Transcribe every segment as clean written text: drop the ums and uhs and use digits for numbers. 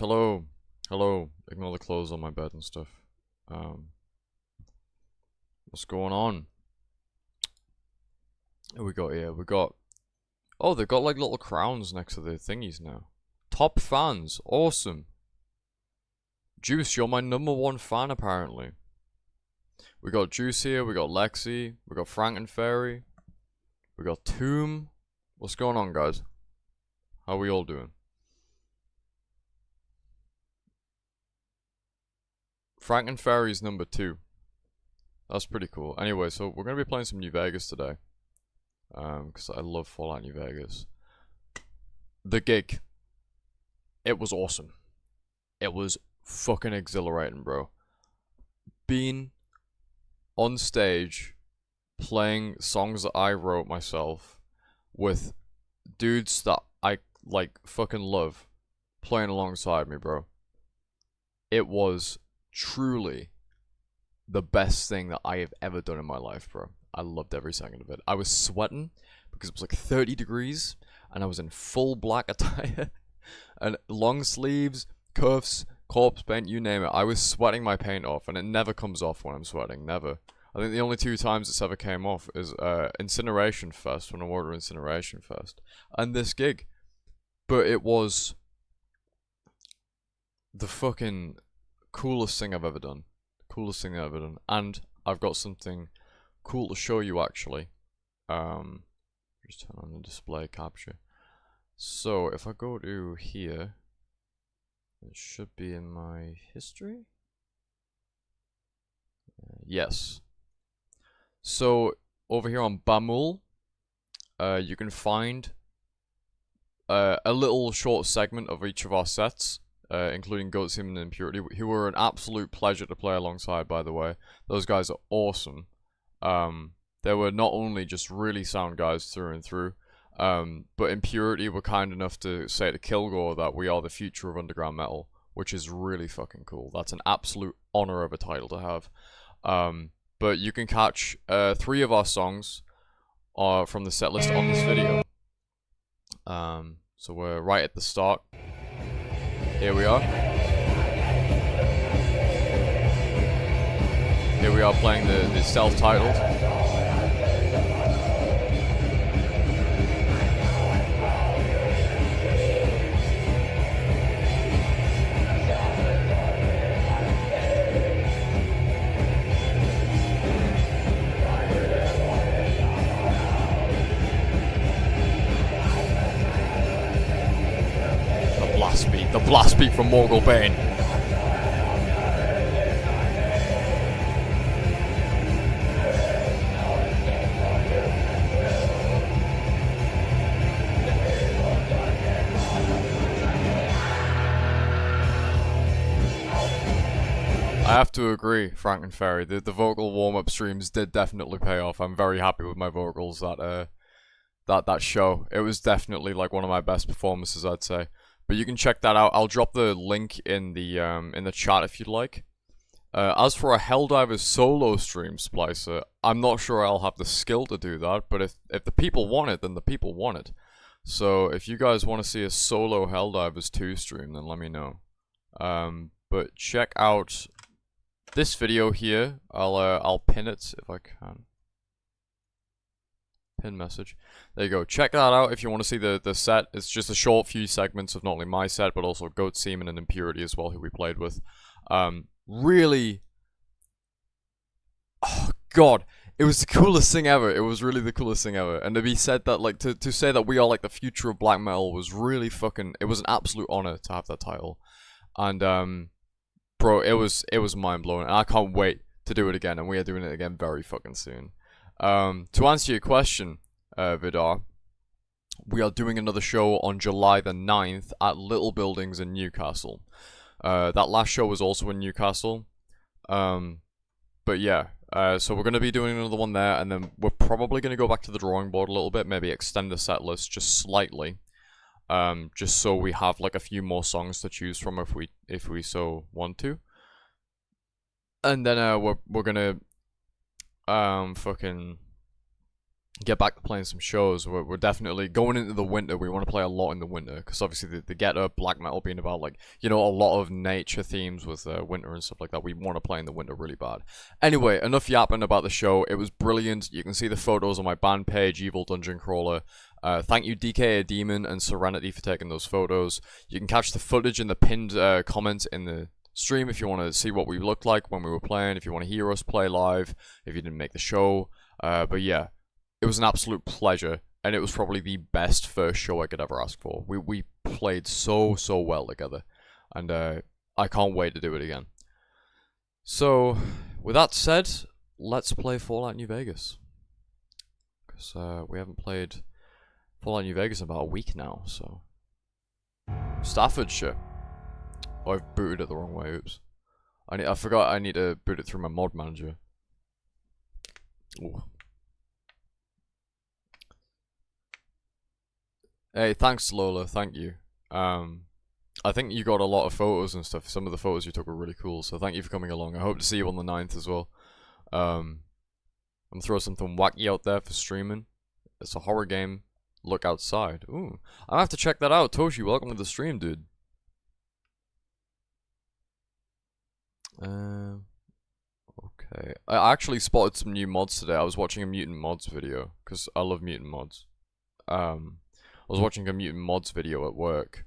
Hello. Hello. Ignore the clothes on my bed and stuff. Um, what's going on? What we got here? We got... Oh, they've got like little crowns next to the thingies now. Top fans. Awesome. Juice, you're my #1 fan apparently. We got Juice here, we got Lexi, we got Frank and Fairy. We got Tomb. What's going on, guys? How are we all doing? Frank and Fairy's #2. That's pretty cool. Anyway, so we're going to be playing some New Vegas today. Because I love Fallout New Vegas. The gig. It was awesome. It was fucking exhilarating, bro. Being on stage, playing songs that I wrote myself, with dudes that I, like, fucking love, playing alongside me, bro. It was truly the best thing that I have ever done in my life, bro. I loved every second of it. I was sweating because it was like 30 degrees and I was in full black attire and long sleeves, cuffs, corpse paint, you name it. I was sweating my paint off and it never comes off when I'm sweating, never. I think the only 2 times it's ever came off is Incineration Fest, when I ordered Incineration Fest, and this gig. But it was the fucking coolest thing I've ever done. Coolest thing I've ever done. And I've got something cool to show you actually. Just turn on the display capture. So if I go to here, it should be in my history. Yes. So over here on Bamul, you can find a little short segment of each of our sets. Including Goat Seaman and Impurity, who were an absolute pleasure to play alongside, by the way. Those guys are awesome. They were not only just really sound guys through and through, but Impurity were kind enough to say to Kilgore that we are the future of underground metal, which is really fucking cool. That's an absolute honor of a title to have. But you can catch 3 of our songs from the set list on this video. So we're right at the start. Here we are. Here we are playing the self-titled. The blast beat from Morgul Bane. I have to agree, Frank and Fairy. The vocal warm-up streams did definitely pay off. I'm very happy with my vocals that show. It was definitely like one of my best performances, I'd say. But you can check that out. I'll drop the link in the chat if you'd like. As for a Helldivers solo stream, Splicer, I'm not sure I'll have the skill to do that, but if the people want it, then the people want it. So if you guys want to see a solo Helldivers 2 stream, then let me know. But check out this video here. I'll pin it if I can. Pin message. There you go. Check that out if you want to see the set. It's just a short few segments of not only my set, but also Goat Seaman and Impurity as well, who we played with. Really... Oh, God. It was the coolest thing ever. It was really the coolest thing ever. And to be said that, like, to say that we are, like, the future of black metal was really fucking... It was an absolute honor to have that title. And, bro, it was mind-blowing. And I can't wait to do it again. And we are doing it again very fucking soon. To answer your question, Vidar, we are doing another show on July the 9th at Little Buildings in Newcastle. That last show was also in Newcastle. But yeah, so we're going to be doing another one there, and then we're probably going to go back to the drawing board a little bit, maybe extend the set list just slightly. Just so we have like a few more songs to choose from if we so want to. And then we're gonna fucking get back to playing some shows. We're definitely going into the winter. We want to play a lot in the winter because obviously the Get Up black metal being about like, you know, a lot of nature themes with winter and stuff like that. We want to play in the winter really bad. Anyway, enough yapping about the show. It was brilliant. You can see the photos on my band page, Evil Dungeon Crawler. Thank you DK Demon and Serenity for taking those photos. You can catch the footage in the pinned comment in the stream if you want to see what we looked like when we were playing, if you want to hear us play live, if you didn't make the show. But yeah. It was an absolute pleasure, and it was probably the best first show I could ever ask for. We played so well together, and I can't wait to do it again. So, with that said, let's play Fallout New Vegas. Because we haven't played Fallout New Vegas in about a week now, so... Staffordshire. Oh, I've booted it the wrong way, oops. I forgot I need to boot it through my mod manager. Ooh. Hey, thanks Lola, thank you. I think you got a lot of photos and stuff. Some of the photos you took were really cool, so thank you for coming along. I hope to see you on the 9th as well. I'm gonna throw something wacky out there for streaming. It's a horror game. Look outside. Ooh, I have to check that out. Toshi, welcome to the stream, dude. Okay. I actually spotted some new mods today. I was watching a Mutant Mods video, because I love Mutant Mods. I was watching a Mutant Mods video at work,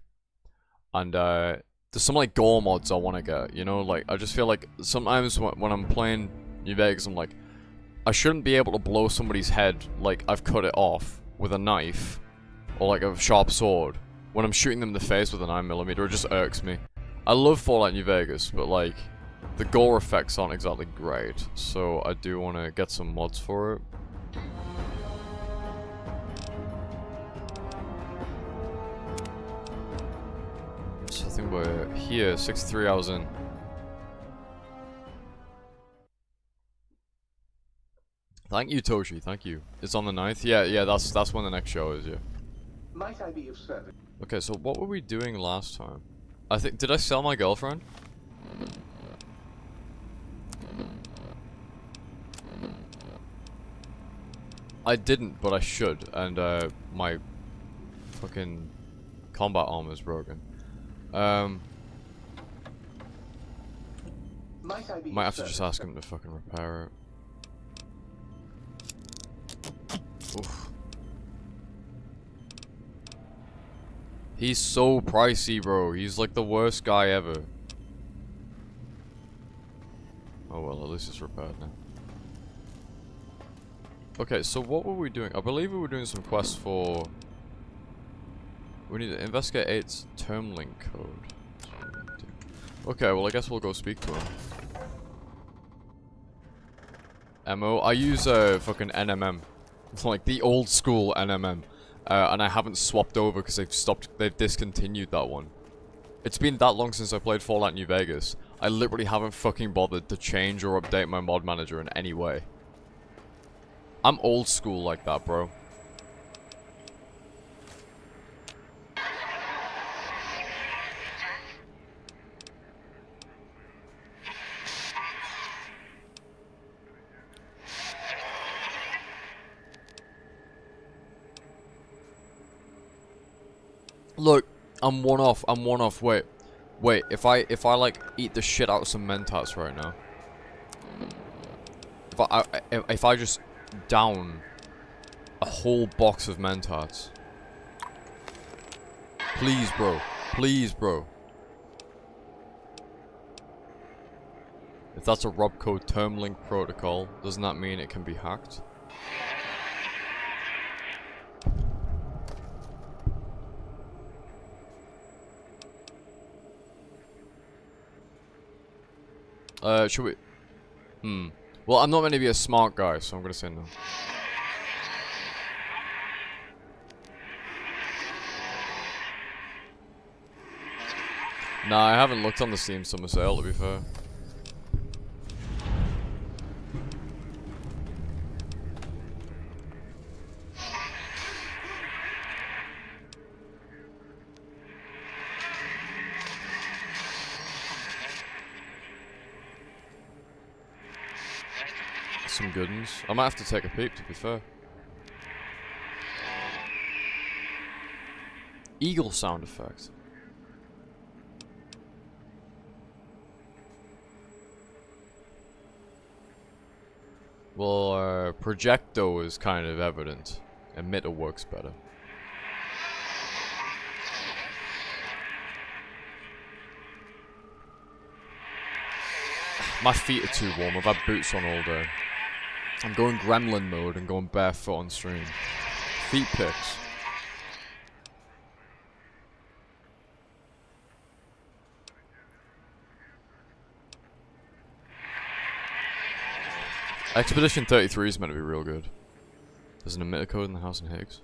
and there's some like gore mods I want to get, you know, like I just feel like sometimes when I'm playing New Vegas, I'm like, I shouldn't be able to blow somebody's head like I've cut it off with a knife, or like a sharp sword, when I'm shooting them in the face with a 9mm, it just irks me. I love Fallout New Vegas, but like, the gore effects aren't exactly great, so I do want to get some mods for it. So I think we're here, 63 hours in. Thank you, Toshi, thank you. It's on the 9th? Yeah, that's when the next show is, yeah. Might I be of service? Okay, so what were we doing last time? Did I sell my girlfriend? I didn't, but I should, and my fucking combat armor is broken. Might have to just ask him to fucking repair it. Oof. He's so pricey, bro. He's like the worst guy ever. Oh well, at least it's repaired now. Okay, so what were we doing? I believe we were doing some quests for... We need to investigate 8's term link code. Okay, well I guess we'll go speak to him. MO? I use fucking NMM. It's like the old school NMM. And I haven't swapped over because they've discontinued that one. It's been that long since I played Fallout New Vegas. I literally haven't fucking bothered to change or update my mod manager in any way. I'm old school like that, bro. Look, I'm one off. Wait, if I like eat the shit out of some Mentats right now. If I just down a whole box of Mentats. Please, bro. Please, bro. If that's a Robco term link protocol, doesn't that mean it can be hacked? Should we? Well, I'm not meant to be a smart guy, so I'm gonna say no. Nah, I haven't looked on the Steam Summer Sale, to be fair. Some good ones. I might have to take a peep, to be fair. Eagle sound effect. Well, projecto is kind of evident. Emitter works better. My feet are too warm. I've had boots on all day. I'm going gremlin mode and going barefoot on stream. Feet pics. Expedition 33 is meant to be real good. There's an emitter code in the house in Higgs.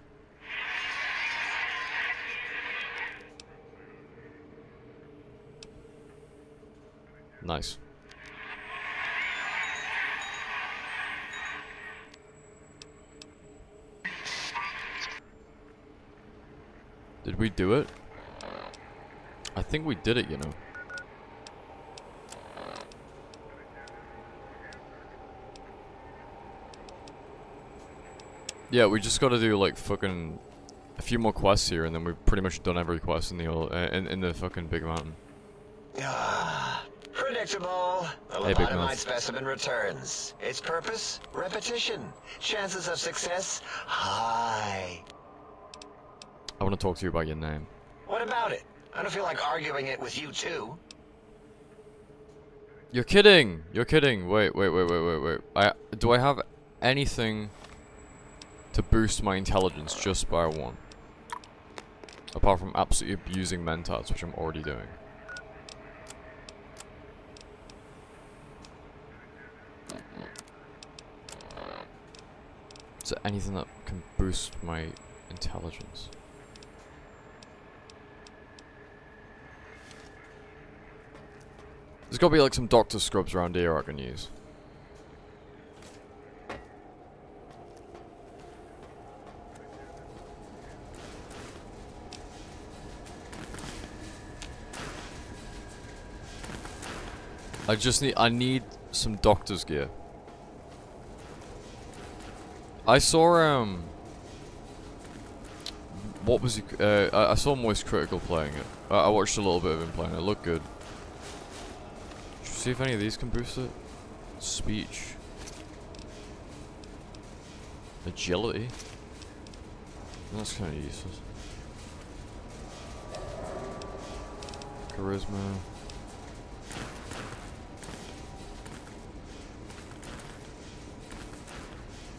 Nice. Did we do it? I think we did it, you know. Yeah, we just gotta do like fucking a few more quests here, and then we've pretty much done every quest in the in the fucking big mountain. Predictable. The Hey, Big Mouth. lobotomite specimen returns. Its purpose? Repetition. Chances of success? High. I want to talk to you about your name. What about it? I don't feel like arguing it with you too. You're kidding! You're kidding! Wait. Do I have anything to boost my intelligence just by one? Apart from absolutely abusing mentats, which I'm already doing. Is there anything that can boost my intelligence? There's gotta be like some doctor scrubs around here I can use. I need some doctor's gear. I saw, what was he, I saw Moist Critical playing it. I watched a little bit of him playing it. It looked good. See if any of these can boost it. Speech. Agility. That's kind of useless. Charisma.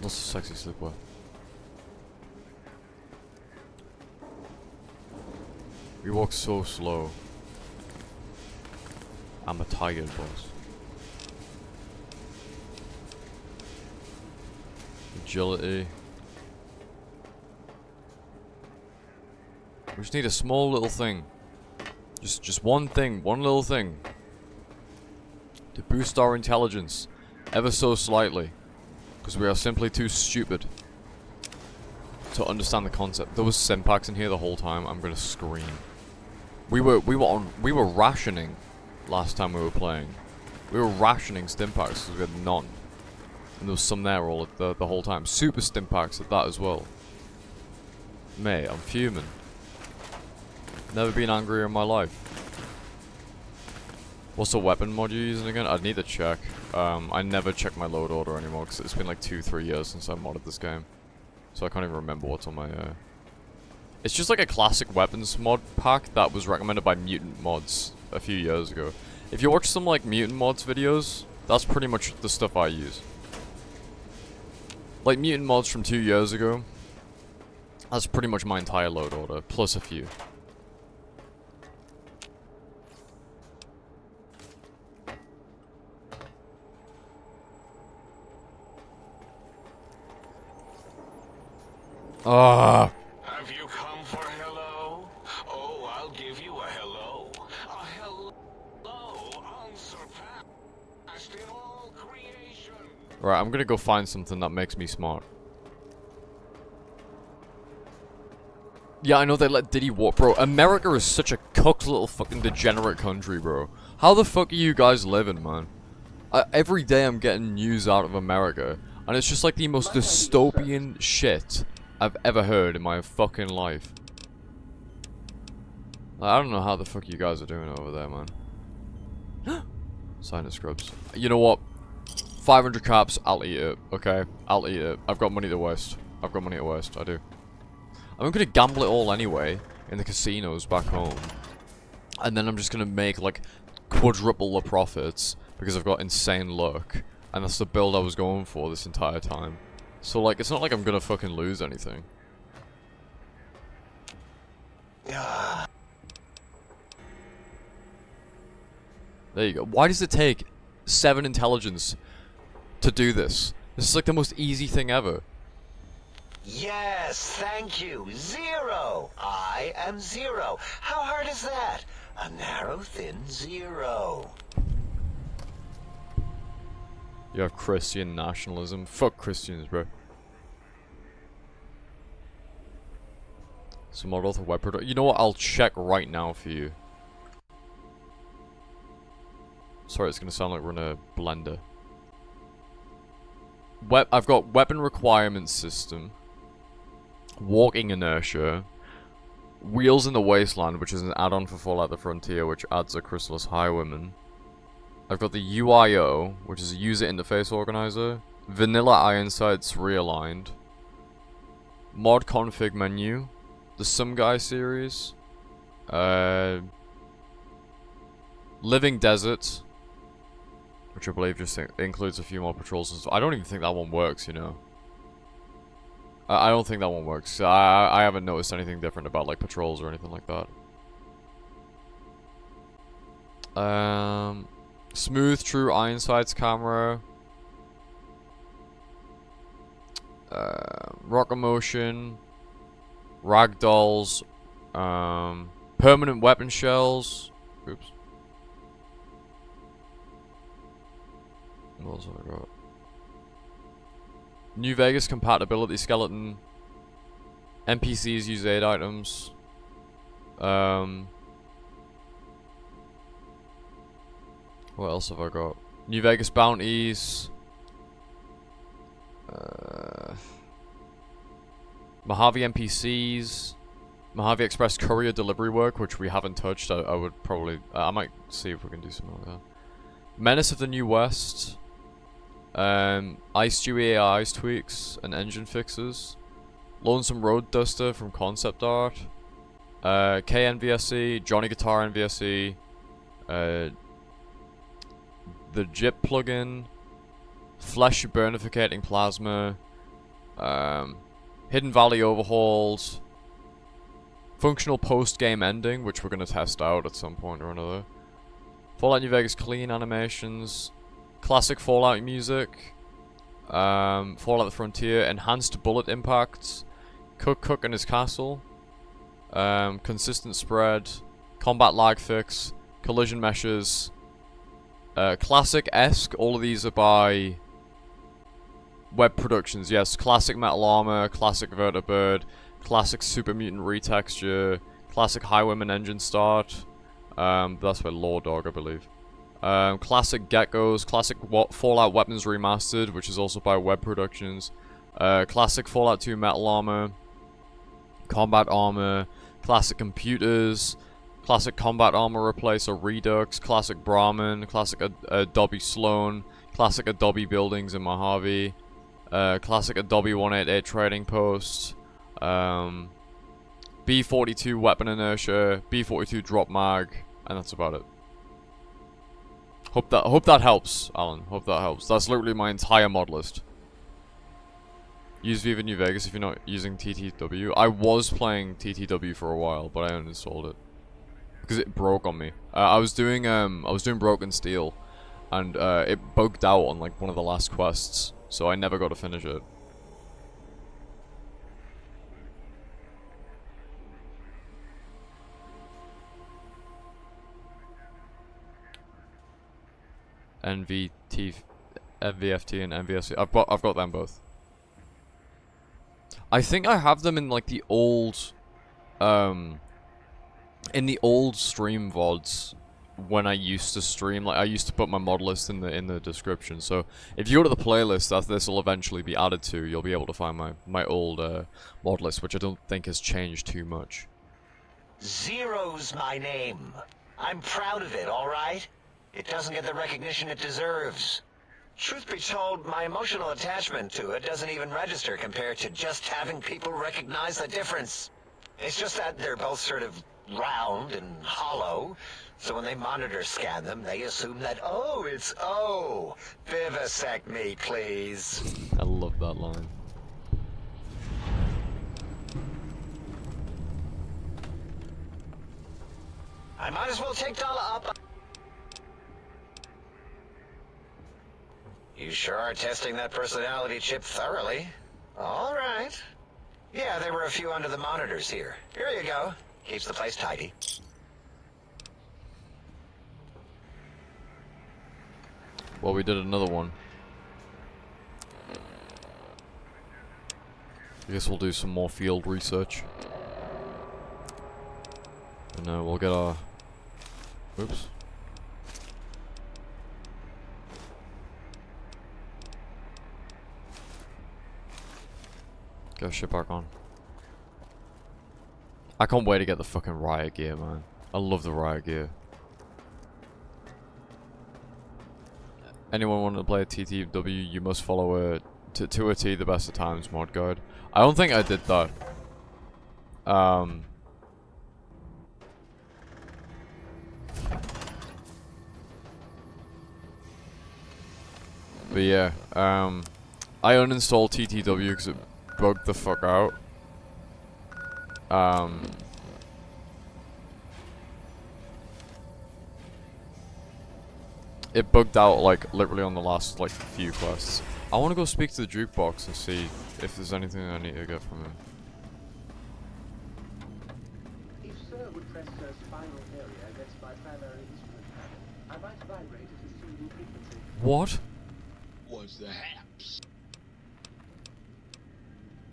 That's a sexy sleepwear. We walk so slow. I'm a tired boss. Agility. We just need a small little thing. Just one thing, one little thing. To boost our intelligence. Ever so slightly. Because we are simply too stupid to understand the concept. There was Simpacks in here the whole time. I'm gonna scream. We were rationing last time we were playing. We were rationing Stimpaks because we had none. And there was some there all the whole time. Super Stimpaks at that as well. Mate, I'm fuming. Never been angrier in my life. What's the weapon mod you're using again? I'd need to check. I never check my load order anymore because it's been like 2-3 years since I modded this game. So I can't even remember what's on my, It's just like a classic weapons mod pack that was recommended by Mutant Mods a few years ago. If you watch some like Mutant Mods videos, that's pretty much the stuff I use. Like Mutant Mods from 2 years ago, that's pretty much my entire load order, plus a few. Ah. Have you come for hello? Oh, I'll give you a hello. A hello unsurpassed in all creation. Right, I'm gonna go find something that makes me smart. Yeah, I know they let Diddy walk, bro. America is such a cooked little fucking degenerate country, bro. How the fuck are you guys living, man? Every day I'm getting news out of America, and it's just like the most dystopian shit I've ever heard in my fucking life. I don't know how the fuck you guys are doing over there, man. Sign of scrubs. You know what? 500 caps, I'll eat it, okay? I'll eat it. I've got money to waste. I've got money to waste, I do. I'm gonna gamble it all anyway, in the casinos back home. And then I'm just gonna make, like, quadruple the profits, because I've got insane luck. And that's the build I was going for this entire time. So, like, it's not like I'm gonna fucking lose anything. There you go. Why does it take 7 intelligence to do this? This is like the most easy thing ever. Yes, thank you. 0. I am 0. How hard is that? A narrow, thin 0. You have Christian nationalism. Fuck Christians, bro. So model for web product. You know what? I'll check right now for you. Sorry, it's gonna sound like we're in a blender. I've got weapon requirements system, walking inertia, wheels in the wasteland, which is an add-on for Fallout: The Frontier, which adds a chrysalis highwayman. I've got the UIO, which is a user interface organizer, vanilla iron sights realigned, mod config menu, the Some Guy series, living desert, which I believe just includes a few more patrols and stuff. I don't even think that one works, you know. I don't think that one works. I haven't noticed anything different about, like, patrols or anything like that. Smooth true iron sights camera. Rock emotion. Ragdolls. Permanent weapon shells. Oops. What else have I got? New Vegas compatibility skeleton. NPCs use aid items. What else have I got? New Vegas bounties. Mojave NPCs. Mojave Express courier delivery work, which we haven't touched. I would probably... I might see if we can do something like that. Menace of the New West. Ice Stewie AI's tweaks and engine fixes. Lonesome Road Duster from Concept Art. KNVSE, Johnny Guitar NVSE. The JIP plugin. Flesh burnificating plasma. Hidden Valley overhauls. Functional post-game ending, which we're going to test out at some point or another. Fallout New Vegas clean animations. Classic Fallout music. Fallout the Frontier. Enhanced bullet impacts. Cook and his castle. Consistent spread. Combat lag fix. Collision meshes. Classic-esque. All of these are by Web Productions. Yes, classic metal armor. Classic vertibird. Classic super mutant retexture. Classic highwayman engine start. That's by Law Dog, I believe. Classic Geckos, classic Fallout Weapons Remastered, which is also by Web Productions. Classic Fallout 2 Metal Armor. Combat Armor. Classic Computers. Classic Combat Armor Replacer Redux. Classic Brahmin. Classic Adobe Sloan. Classic Adobe Buildings in Mojave. Classic Adobe 188 Trading Post. B42 Weapon Inertia. B42 Drop Mag. And that's about it. Hope that helps, Alan. Hope that helps. That's literally my entire mod list. Use Viva New Vegas if you're not using TTW. I was playing TTW for a while, but I uninstalled it because it broke on me. I was doing Broken Steel, and it bugged out on like one of the last quests, so I never got to finish it. NVFT and NVSC. I've got them both. I think I have them in like the old stream VODs when I used to stream. Like I used to put my mod list in the description. So if you go to the playlist that this will eventually be added to, you'll be able to find my old mod list, which I don't think has changed too much. Zero's my name. I'm proud of it, all right? It doesn't get the recognition it deserves. Truth be told, my emotional attachment to it doesn't even register compared to just having people recognize the difference. It's just that they're both sort of round and hollow, so when they monitor scan them, they assume that, oh, it's O. Vivisect me, please. I love that line. I might as well take Dala up. You sure are testing that personality chip thoroughly. All right. Yeah, there were a few under the monitors here. Here you go. Keeps the place tidy. Well, we did another one. I guess we'll do some more field research. And we'll get our... Oops. Get our shit back on. I can't wait to get the fucking riot gear, man. I love the riot gear. Anyone wanting to play a TTW, you must follow to a T the best of times mod guide. I don't think I did that. But yeah, I uninstalled TTW because it bugged the fuck out. It bugged out like literally on the last like few quests. I want to go speak to the jukebox and see if there's anything I need to get from him. If Sir would press Sir's spinal area against my primary instrument panel, I might vibrate at a soothing frequency. What? What's the haps?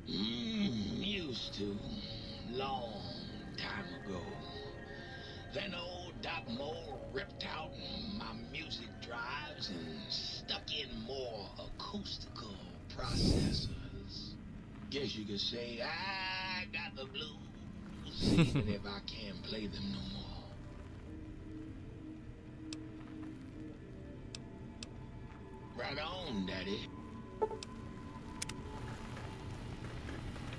Used to. Long time ago. Then old Doc Moore ripped out my music drives and stuck in more acoustical processors. Guess you could say I got the blues, even if I can't play them no more. Right on, Daddy.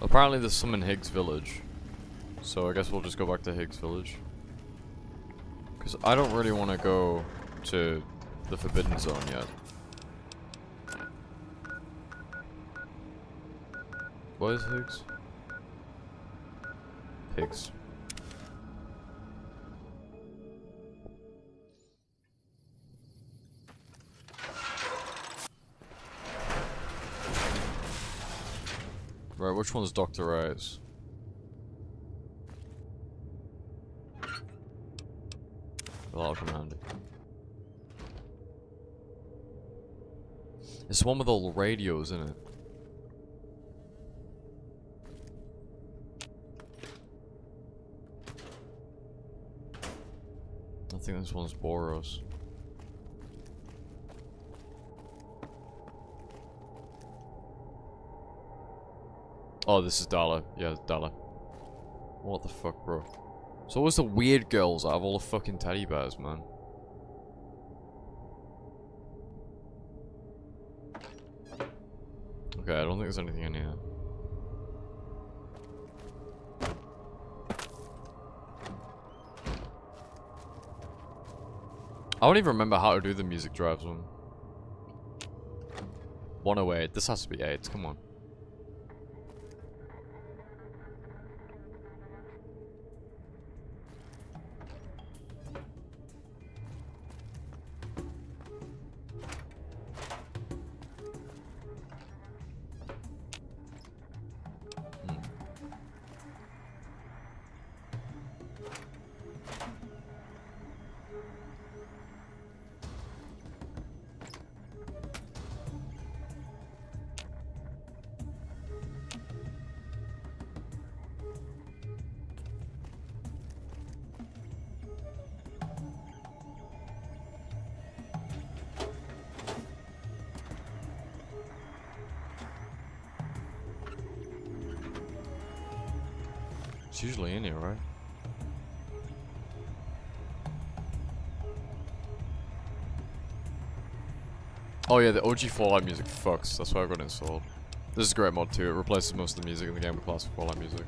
Apparently there's some in Higgs Village. So I guess we'll just go back to Higgs Village. Because I don't really want to go to the Forbidden Zone yet. What is Higgs? Higgs. Right, which one's Dr. Eyes? That'll come handy. It's the one with all the radios in it. I think this one's Boros. Oh, this is Dala. Yeah, Dala. What the fuck, bro? So what's the weird girls out of all the fucking teddy bears, man? Okay, I don't think there's anything in here. I don't even remember how to do the music drives one. 108. This has to be 8. Come on. It's usually in here, right? Oh yeah, the OG Fallout music fucks. That's why I've got it installed. This is a great mod too. It replaces most of the music in the game with classic Fallout music.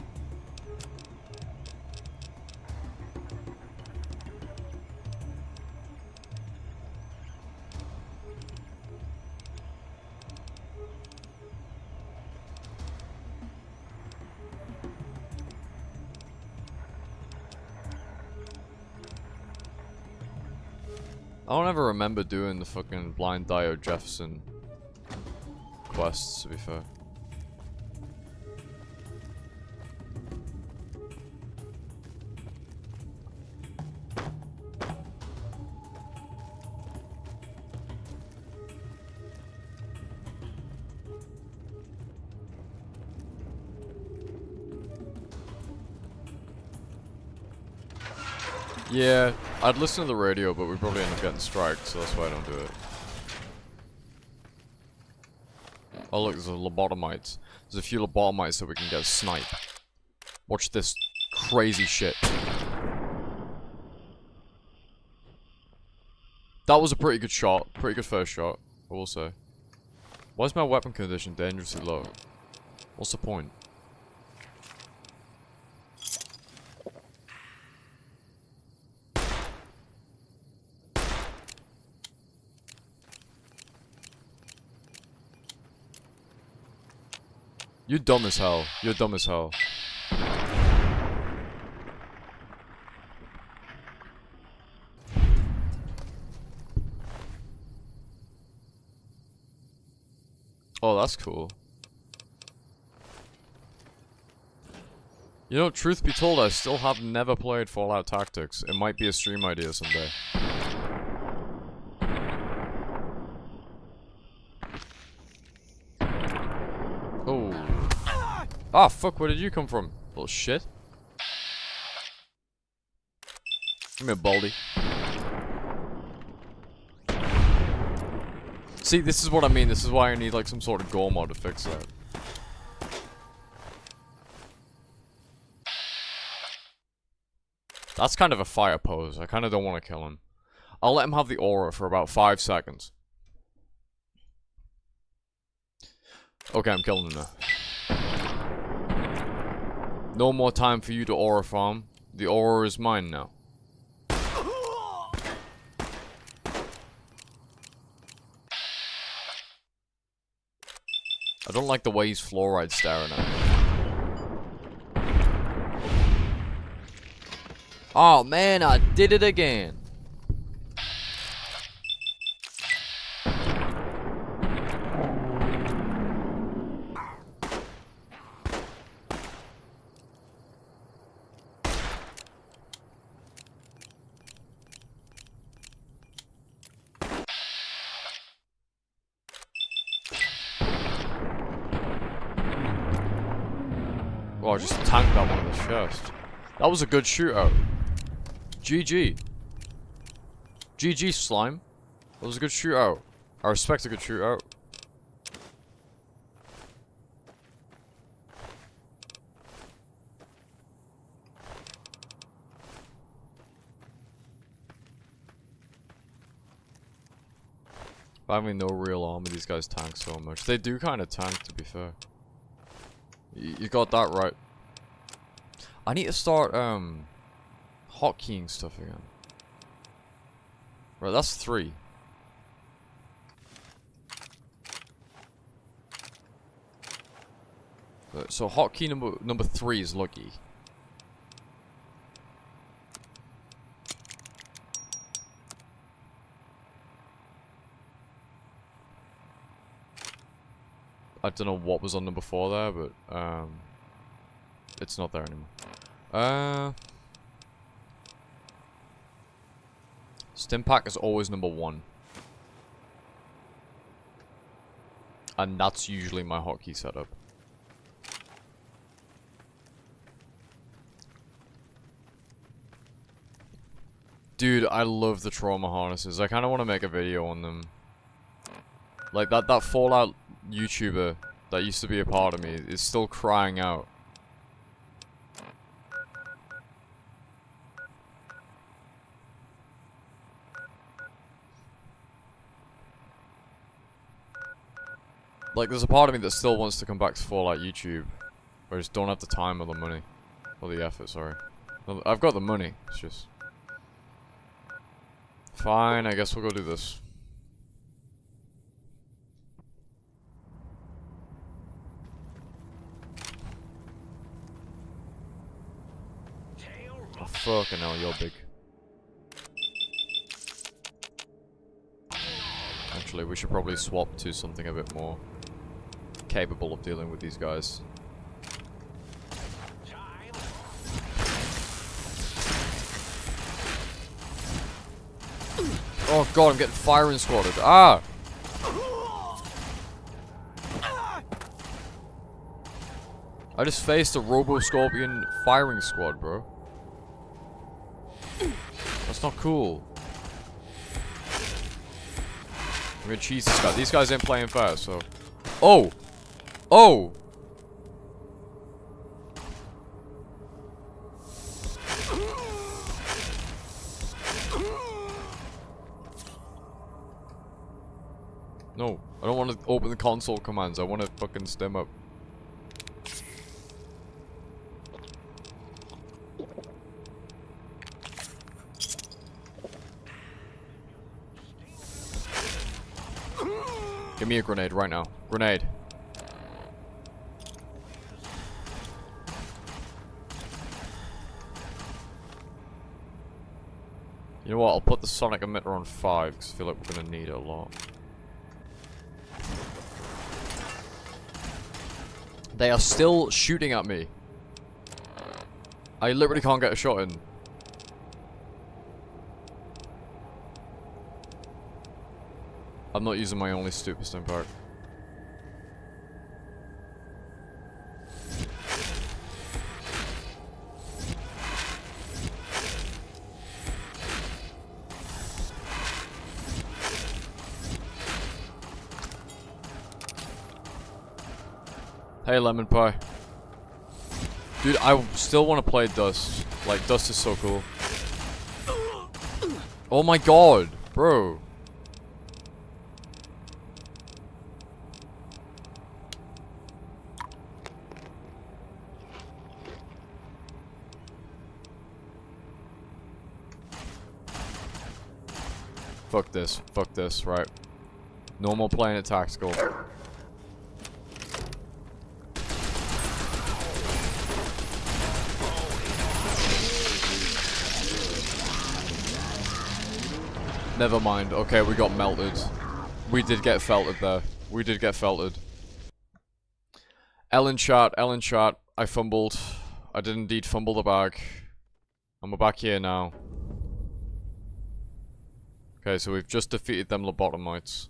I don't ever remember doing the fucking Blind Dio Jefferson quests, to be fair. Yeah, I'd listen to the radio, but we'd probably end up getting striked, so that's why I don't do it. Oh look, there's a lobotomites. There's a few lobotomites that we can get a snipe. Watch this crazy shit. That was a pretty good shot. Pretty good first shot, I will say. Why is my weapon condition dangerously low? What's the point? You're dumb as hell. You're dumb as hell. Oh, that's cool. You know, truth be told, I still have never played Fallout Tactics. It might be a stream idea someday. Oh. Ah, fuck, where did you come from? Little shit. Come here, Baldy. See, this is what I mean. This is why I need, like, some sort of gore mod to fix that. That's kind of a fire pose. I kind of don't want to kill him. I'll let him have the aura for about 5 seconds. Okay, I'm killing him now. No more time for you to aura farm. The aura is mine now. I don't like the way he's fluoride staring at me. Oh man, I did it again. Oh, I just tanked that one in the chest. That was a good shootout. GG. GG, slime. That was a good shootout. I respect a good shootout. Having no real armor, these guys tank so much. They do kind of tank, to be fair. You got that right. I need to start, hotkeying stuff again. Right, that's 3. So hotkey number 3 is lucky. I don't know what was on number 4 there, but it's not there anymore. Stim pack is always number 1. And that's usually my hotkey setup. Dude, I love the trauma harnesses. I kind of want to make a video on them. Like that Fallout YouTuber that used to be a part of me is still crying out. Like, there's a part of me that still wants to come back to Fallout YouTube. I just don't have the time or the money. Or the effort, sorry. I've got the money, it's just... Fine, I guess we'll go do this. Oh, fucking hell, you're big. Actually, we should probably swap to something a bit more capable of dealing with these guys. Oh god, I'm getting firing squatted. Ah! I just faced a Robo-Scorpion firing squad, bro. That's not cool. I'm gonna cheese this guy. These guys ain't playing fair, so... Oh! Oh! No, I don't want to open the console commands. I want to fucking stem up. Give me a grenade right now. Grenade. You know what? I'll put the sonic emitter on 5 because I feel like we're going to need it a lot. They are still shooting at me. I literally can't get a shot in. I'm not using my only stupid stone part. Hey, lemon pie. Dude, I still want to play Dust. Like, Dust is so cool. Oh my god, bro. Fuck this, right. No more playing it tactical. Never mind. Okay, we got melted. We did get felted there. We did get felted. Ellen chat. I fumbled. I did indeed fumble the bag. And we're back here now. Okay, so we've just defeated them lobotomites.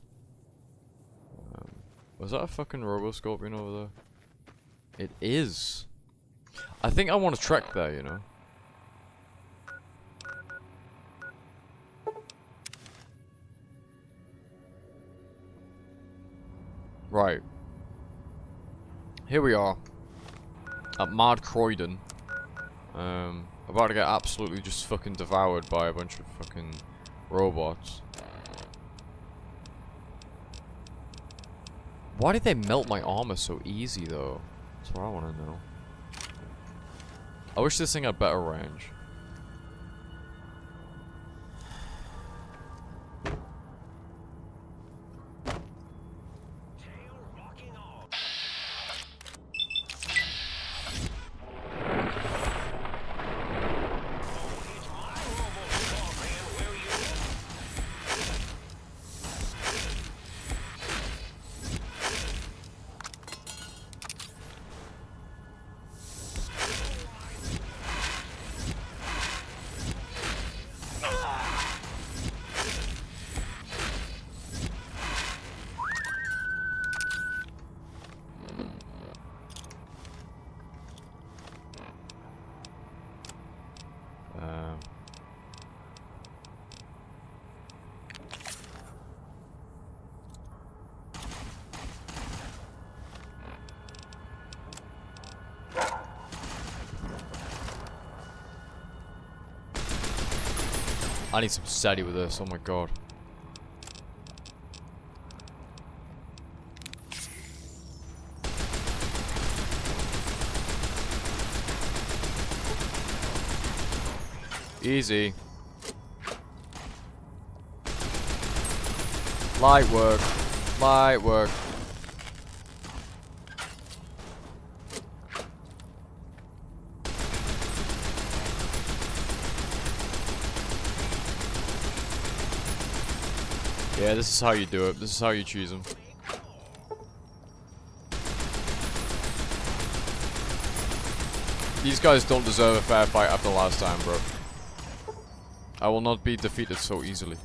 Was that a fucking Robo-Scorpion over there? It is. I think I want to trek there, you know. Right. Here we are. At Mad Croydon. About to get absolutely just fucking devoured by a bunch of fucking robots. Why did they melt my armor so easy though? That's what I want to know. I wish this thing had better range. I need some steady with this, oh my god. Easy. Light work. Light work. Yeah, this is how you do it. This is how you choose them. These guys don't deserve a fair fight after last time, bro. I will not be defeated so easily.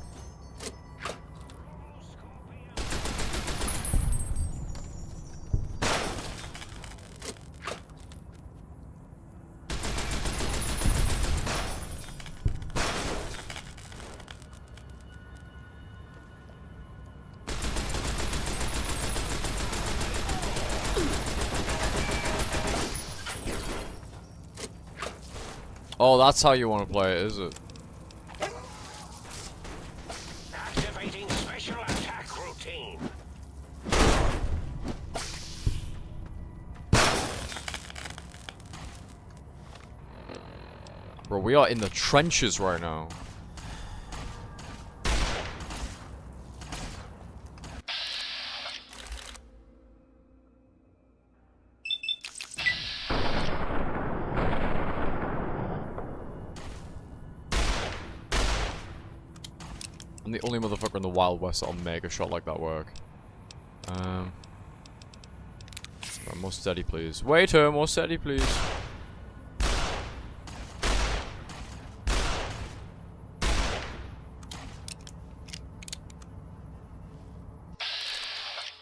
Oh, that's how you want to play it, is it? Activating special attack routine. Bro, we are in the trenches right now. I'm the only motherfucker in the Wild West that'll make a shot like that work. Right, more steady, please. Waiter, more steady, please.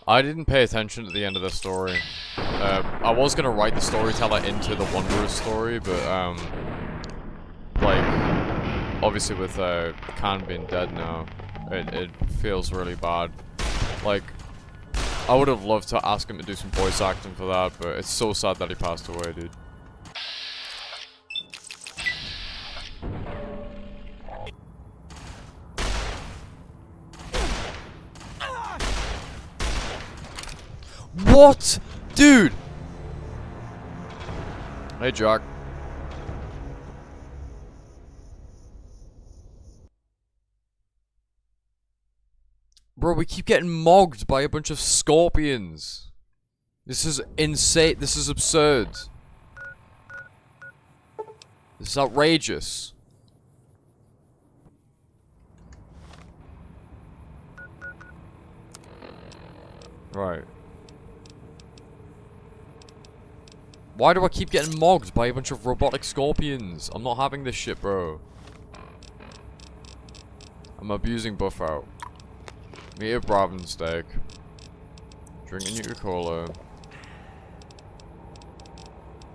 I didn't pay attention at the end of the story. I was gonna write the storyteller into the Wanderer's story, but like, obviously with Khan being dead now, it feels really bad. Like, I would have loved to ask him to do some voice acting for that, but it's so sad that he passed away, dude. What? Dude! Hey, Jack. Bro, we keep getting mogged by a bunch of scorpions. This is insane. This is absurd. This is outrageous. Right. Why do I keep getting mogged by a bunch of robotic scorpions? I'm not having this shit, bro. I'm abusing buff out. Meat of Brabant steak. Drinking Nuka-Cola.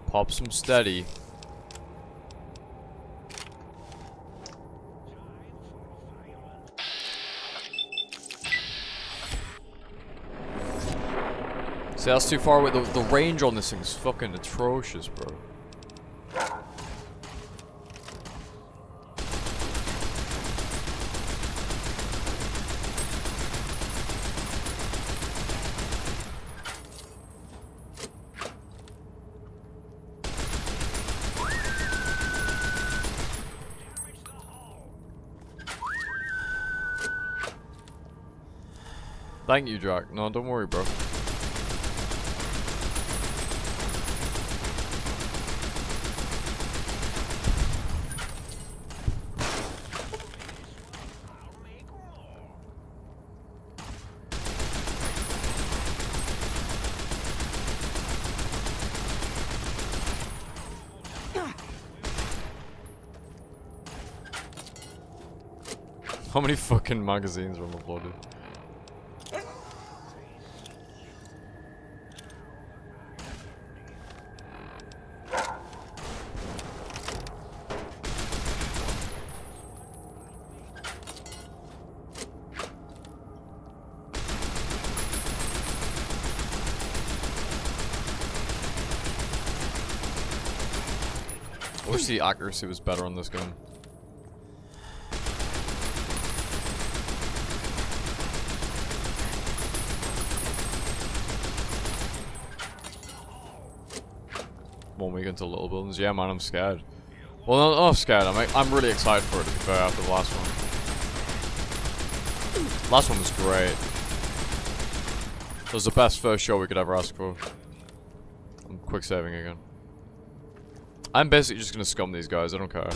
Pop some steady. See, that's too far away. The range on this thing's fucking atrocious, bro. Thank you, Jack. No, don't worry, bro. How many fucking magazines are uploaded? I wish the accuracy was better on this gun. One week into little buildings. Yeah, man, I'm scared. Well, I'm not scared. I'm really excited for it, to be fair, after the last one. Last one was great. It was the best first show we could ever ask for. I'm quick saving again. I'm basically just gonna scum these guys, I don't care.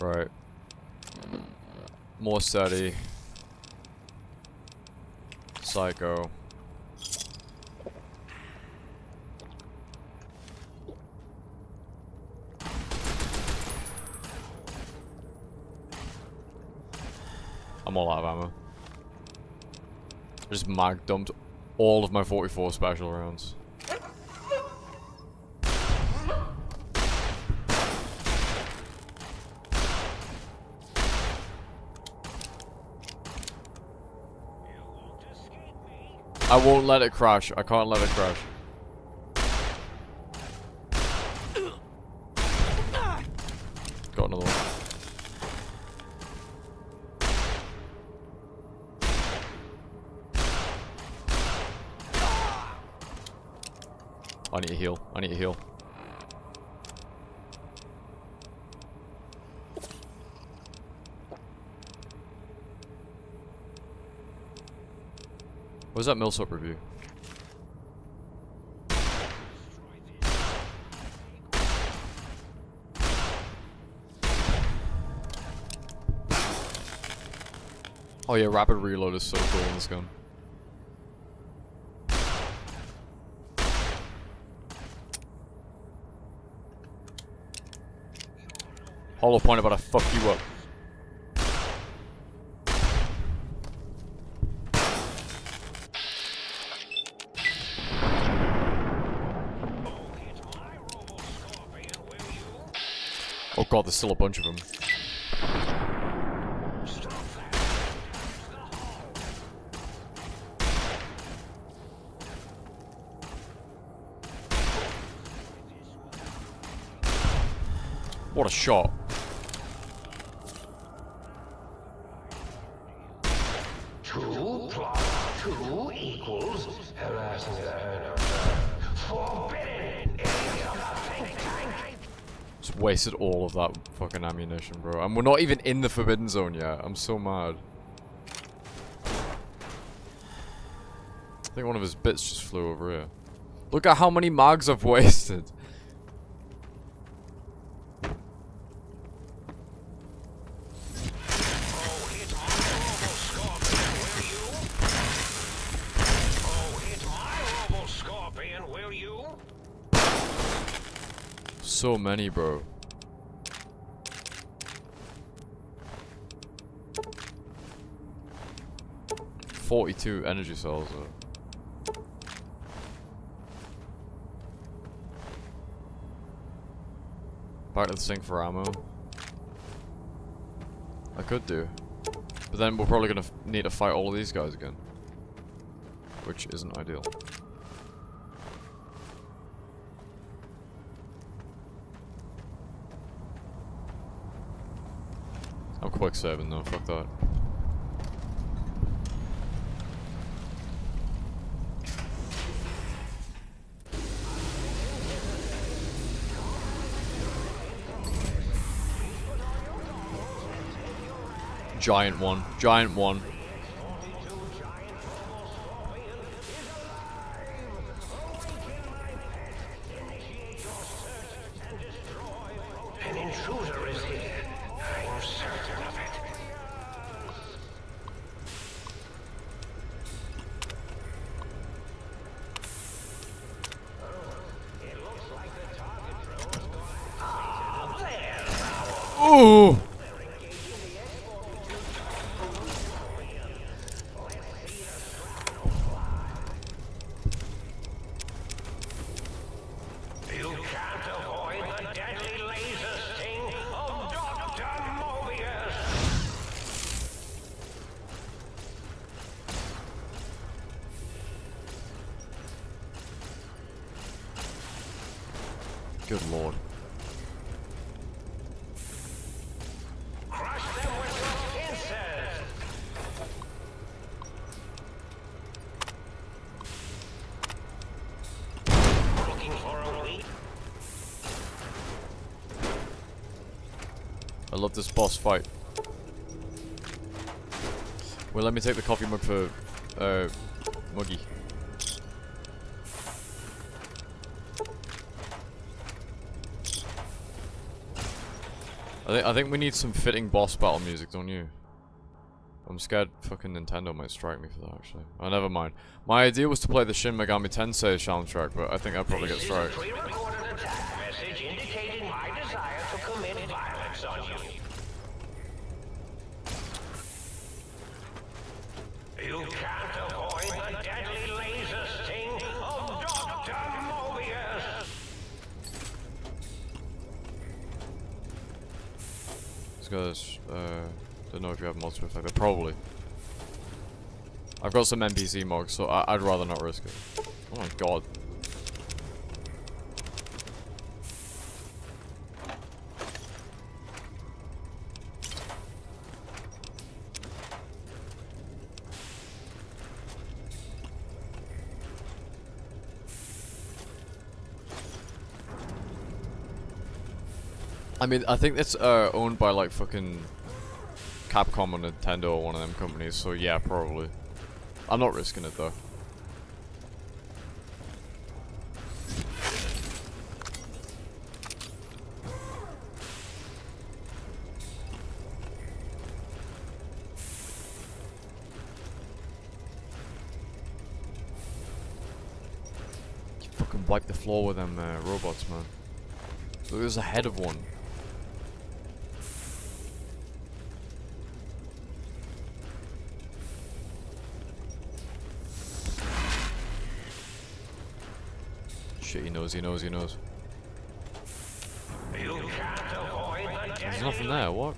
Right. More steady. Psycho. I'm all out of ammo. I just mag dumped all of my 44 special rounds. I won't let it crash. I can't let it crash. Got another one. I need to heal. I need to heal. Where's that Millsop review? Oh yeah, rapid reload is so cool in this gun. Hollow point about to fuck you up. Oh god, there's still a bunch of them. What a shot. Two plus two equals forbidden. Just wasted all of that fucking ammunition, bro. And we're not even in the forbidden zone yet. I'm so mad. I think one of his bits just flew over here. Look at how many mags I've wasted. So many, bro. $42 energy cells, though. Back to the sink for ammo. I could do. But then we're probably gonna need to fight all of these guys again. Which isn't ideal. I'm quick saving though, fuck that. Giant one. Giant one. An intruder is here. I'm certain of it. No! You can't avoid the deadly laser sting of Dr. Mobius! Good lord. Crush them with your pincers! Looking for a weak? I love this boss fight. Well, let me take the coffee mug for, Muggy. I think we need some fitting boss battle music, don't you? I'm scared fucking Nintendo might strike me for that, actually. Oh, never mind. My idea was to play the Shin Megami Tensei soundtrack, but I think I'd probably get struck. Pre-recorded attack message indicating my desire to commit violence on you. You can't avoid the deadly laser sting of Dr. Mobius! These guys, don't know if you have mods to affect it. Probably. I've got some NPC mods, so I'd rather not risk it. Oh my god. I mean, I think it's owned by like fucking Capcom or Nintendo or one of them companies, so yeah, probably. I'm not risking it though. You fucking wipe the floor with them robots, man. Look, there's a head of one. Shit, he knows. You can't avoid the There's nothing there, what?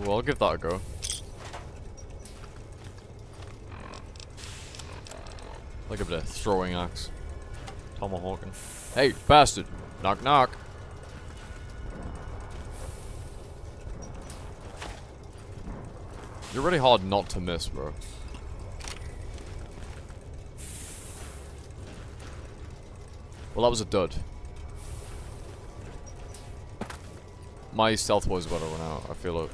Well, I'll give that a go. Like a bit of throwing axe. Tomahawking. Hey, bastard! Knock knock! You're really hard not to miss, bro. Well, that was a dud. My stealth was about to run out, I feel it.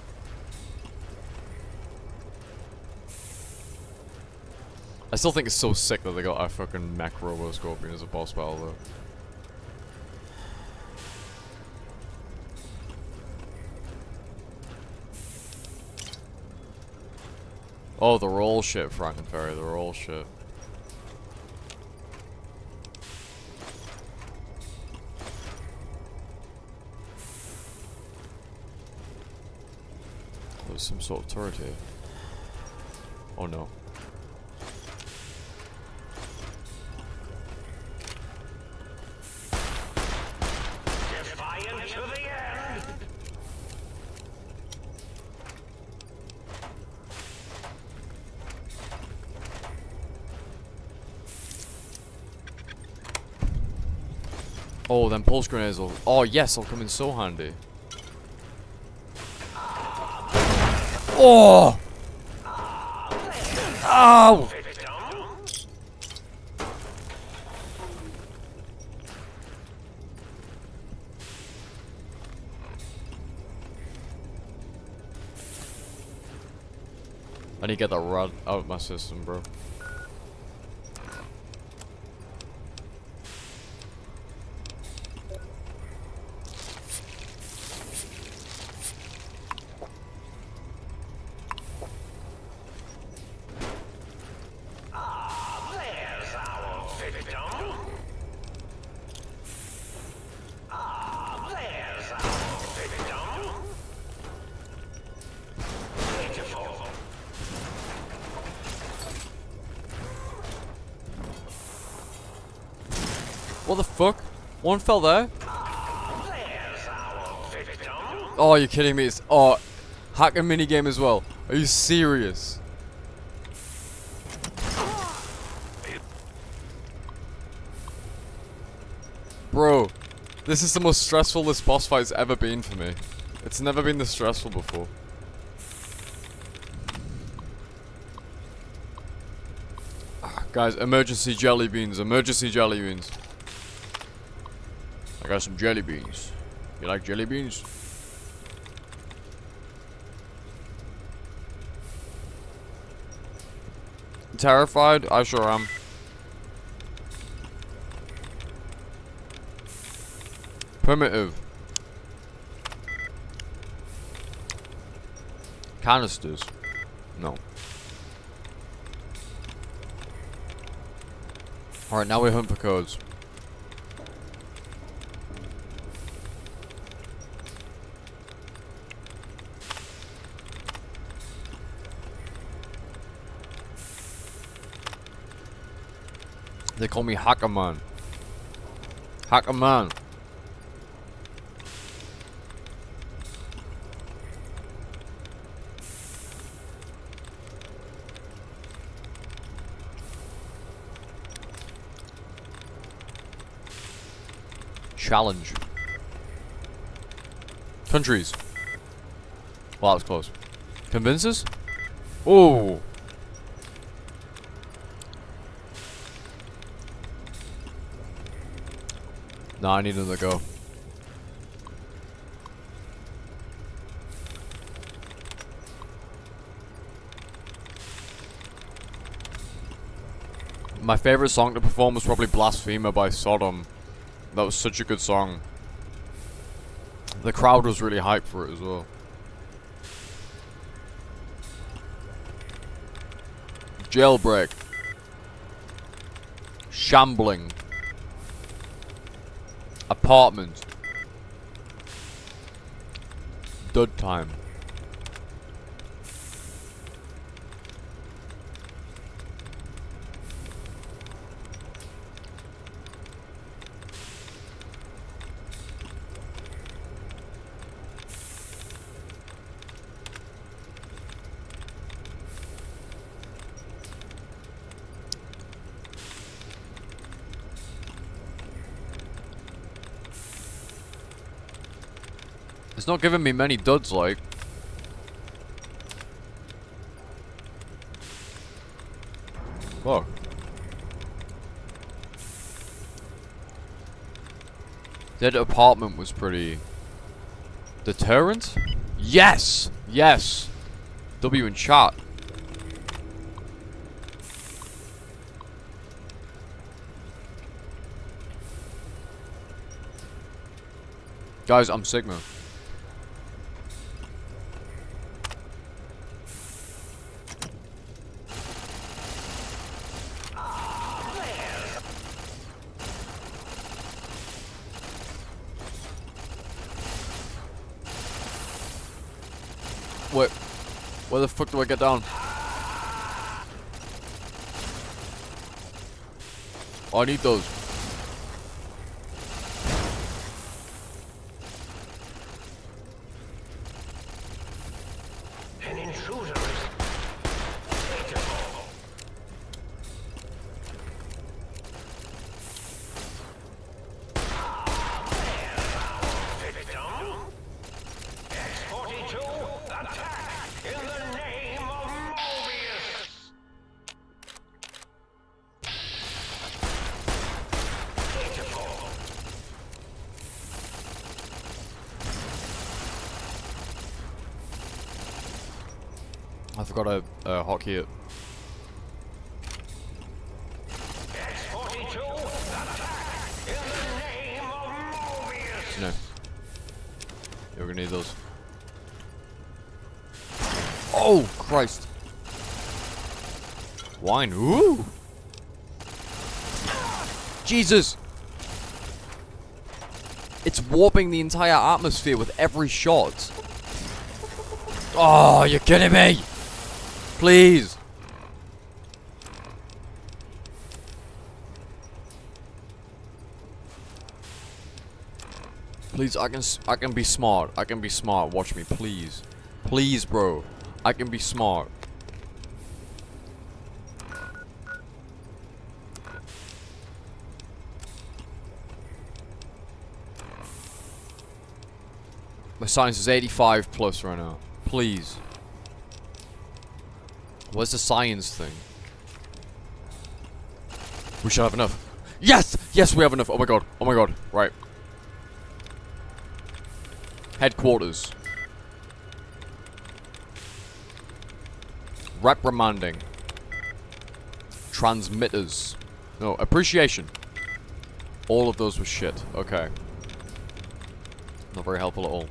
I still think it's so sick that they got a fucking mech robo scorpion as a boss battle though. Oh, they're all shit, Frankenfairy, they're all shit. There's some sort of turret here. Oh no. Defiant to the end! Oh, then pulse grenades will. Oh yes, they'll come in so handy. Oh! Ow! I need to get that rod out of my system, bro. What the fuck? One fell there? There's our victim. Oh, you're kidding me. It's, oh, hack and minigame as well. Are you serious? Bro, this is the most stressful this boss fight's ever been for me. It's never been this stressful before. Guys, emergency jelly beans, emergency jelly beans. I got some jelly beans. You like jelly beans? Terrified? I sure am. Primitive. Canisters. No. Alright, now we hunt for codes. They call me Hacker Man. Hacker Man. Challenge. Countries. Well, that was close. Convinces? Oh. Nah, I need another go. My favorite song to perform was probably Blasphemer by Sodom. That was such a good song. The crowd was really hyped for it as well. Jailbreak. Shambling. Apartment. Dud time. It's not giving me many duds, like. Fuck. That apartment was pretty... Deterrent? Yes! Yes! W in chat. Guys, I'm Sigma. Wait, where the fuck do I get down? Oh, I need those. An intruder. I forgot to hotkey it. No. You're gonna need those. Oh, Christ. Wine. Ooh. Jesus. It's warping the entire atmosphere with every shot. Oh, you're kidding me. Please. Please, I can be smart. I can be smart. Watch me, please. Please, bro. I can be smart. My science is 85 plus right now. Please. Where's the science thing? We should have enough. Yes! Yes, we have enough. Oh my god. Oh my god. Right. Headquarters. Reprimanding. Transmitters. No, appreciation. All of those were shit. Okay. Not very helpful at all.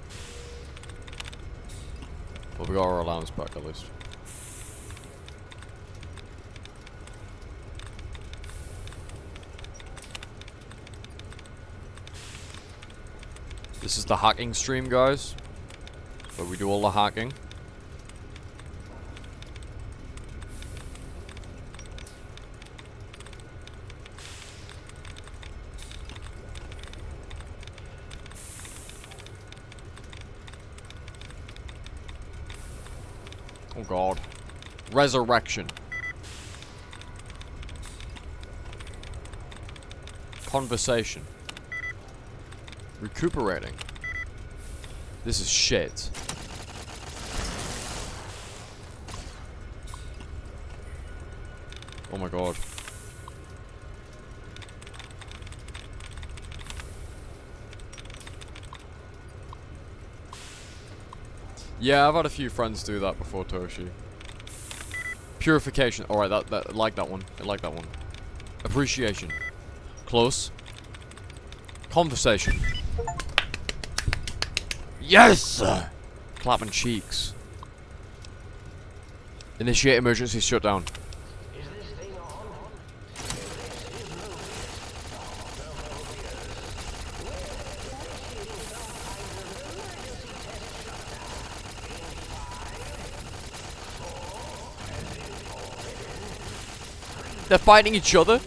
But we got our allowance back at least. This is the hacking stream, guys. Where we do all the hacking. Oh god. Resurrection. Conversation. Recuperating. This is shit. Oh my god. Yeah, I've had a few friends do that before, Toshi. Purification. Alright, I like that one. I like that one. Appreciation. Close. Conversation. Yes! Clapping cheeks. Initiate emergency shutdown. They're fighting each other?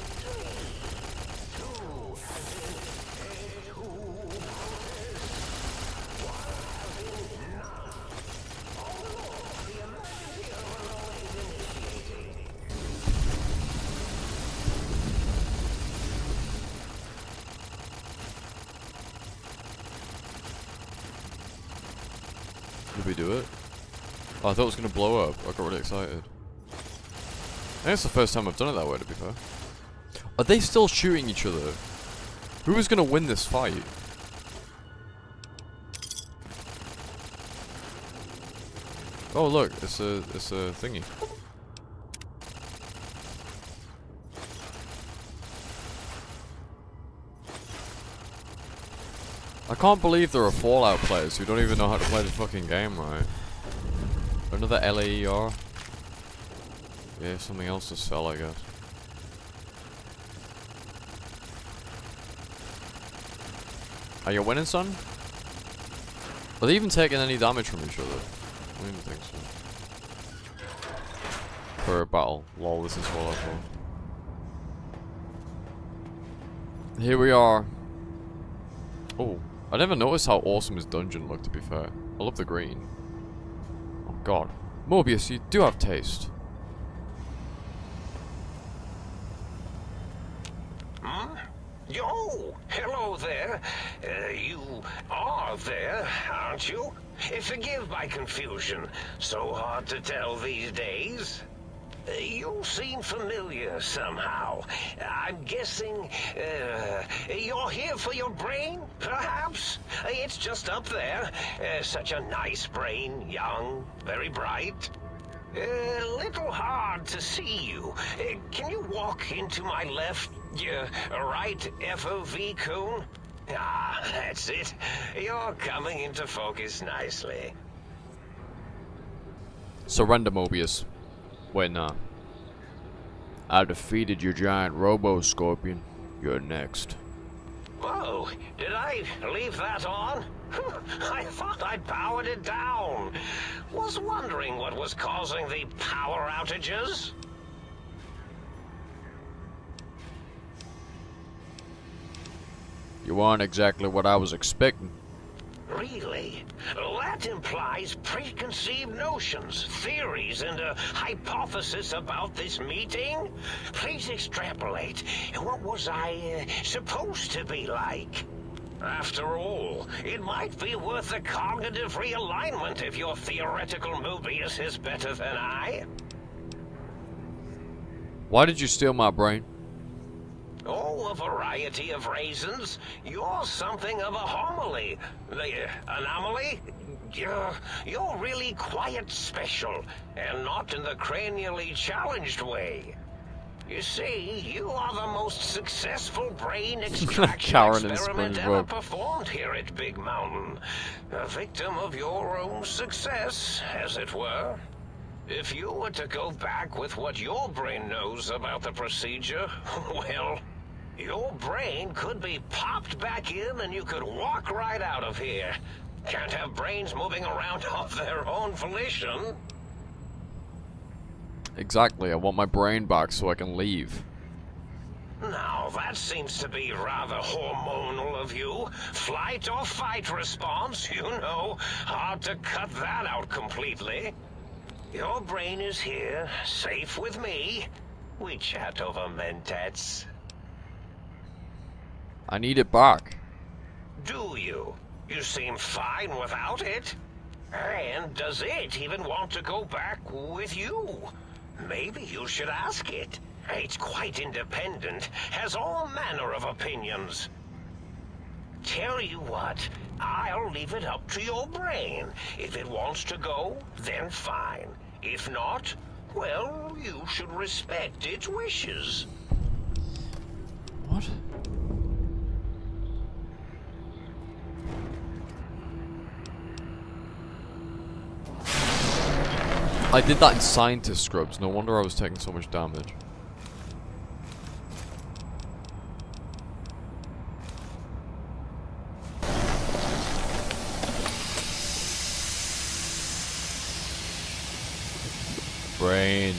Did we do it? Oh, I thought it was going to blow up. I got really excited. I think it's the first time I've done it that way, to be fair. Are they still shooting each other? Who is going to win this fight? Oh look, it's a thingy. I can't believe there are Fallout players who don't even know how to play the fucking game right. Another LAER. Yeah, something else to sell, I guess. Are you winning, son? Are they even taking any damage from each other? I don't even think so. For a battle. Lol, this is Fallout 4. Here we are. Oh, I never noticed how awesome his dungeon looked, to be fair. I love the green. Oh god. Mobius, you do have taste. Oh, hello there. You are there, aren't you? Forgive my confusion. So hard to tell these days. You seem familiar somehow. I'm guessing, you're here for your brain, perhaps? It's just up there. Such a nice brain, young, very bright. Little hard to see you. Can you walk into my left, right FOV cone? Ah, that's it. You're coming into focus nicely. Surrender, Mobius. Wait, nah. I defeated your giant robo-scorpion. You're next. Whoa, did I leave that on? I thought I'd powered it down. Was wondering what was causing the power outages. You aren't exactly what I was expecting. Really? That implies preconceived notions, theories, and a hypothesis about this meeting? Please extrapolate. What was I supposed to be like? After all, it might be worth a cognitive realignment if your theoretical Mobius is better than I. Why did you steal my brain? Oh, a variety of reasons. You're something of a homily. Anomaly? You're really quite special, and not in the cranially challenged way. You see, you are the most successful brain extraction Karen and experiment ever SpongeBob. performed here at Big Mountain. A victim of your own success, as it were. If you were to go back with what your brain knows about the procedure, well, your brain could be popped back in and you could walk right out of here. Can't have brains moving around of their own volition. Exactly, I want my brain back so I can leave. Now, that seems to be rather hormonal of you. Flight or fight response, you know. Hard to cut that out completely. Your brain is here, safe with me. We chat over mentats. I need it back. Do you? You seem fine without it. And does it even want to go back with you? Maybe you should ask it. It's quite independent, has all manner of opinions. Tell you what, I'll leave it up to your brain. If it wants to go, then fine. If not, well, you should respect its wishes. What? I did that in Scientist Scrubs, no wonder I was taking so much damage. Brain.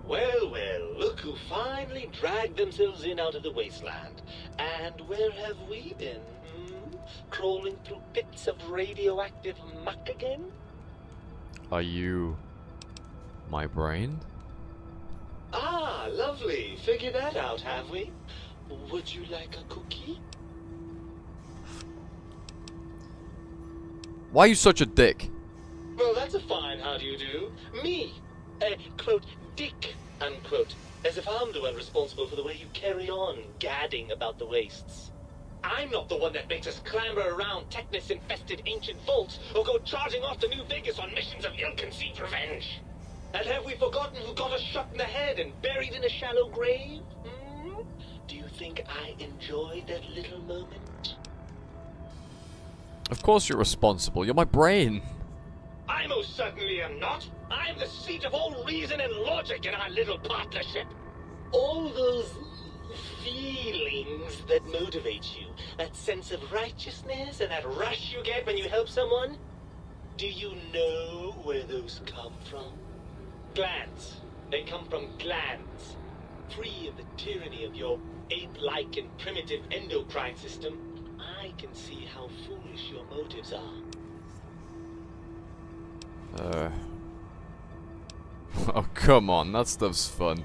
Well, well, look who finally dragged themselves in out of the wasteland. And where have we been? Crawling through pits of radioactive muck again? Are you my brain? Ah, lovely. Figured that out, have we? Would you like a cookie? Why are you such a dick? Well, that's a fine how do you do. Me, quote, dick, unquote. As if I'm the one responsible for the way you carry on gadding about the wastes. I'm not the one that makes us clamber around Technus-infested ancient vaults or go charging off to New Vegas on missions of ill-conceived revenge. And have we forgotten who got us shot in the head and buried in a shallow grave? Do you think I enjoyed that little moment? Of course you're responsible, you're my brain. I most certainly am not. I'm the seat of all reason and logic in our little partnership. All those feelings that motivate you, that sense of righteousness and that rush you get when you help someone, do you know where those come from? Glands. They come from glands. Free of the tyranny of your ape-like and primitive endocrine system, I can see how foolish your motives are. Oh, come on, that stuff's fun.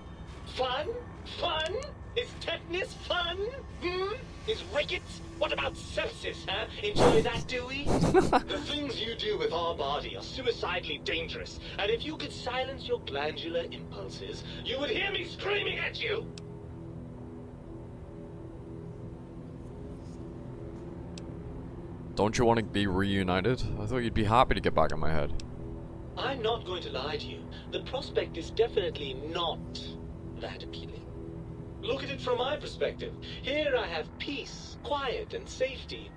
Fun? Fun? Is tetanus fun? Is rickets? What about sepsis, huh? Enjoy that, do we? The things you do with our body are suicidally dangerous, and if you could silence your glandular impulses, you would hear me screaming at you! Don't you want to be reunited? I thought you'd be happy to get back in my head. I'm not going to lie to you. The prospect is definitely not that appealing. Look at it from my perspective. Here I have peace, quiet, and safety.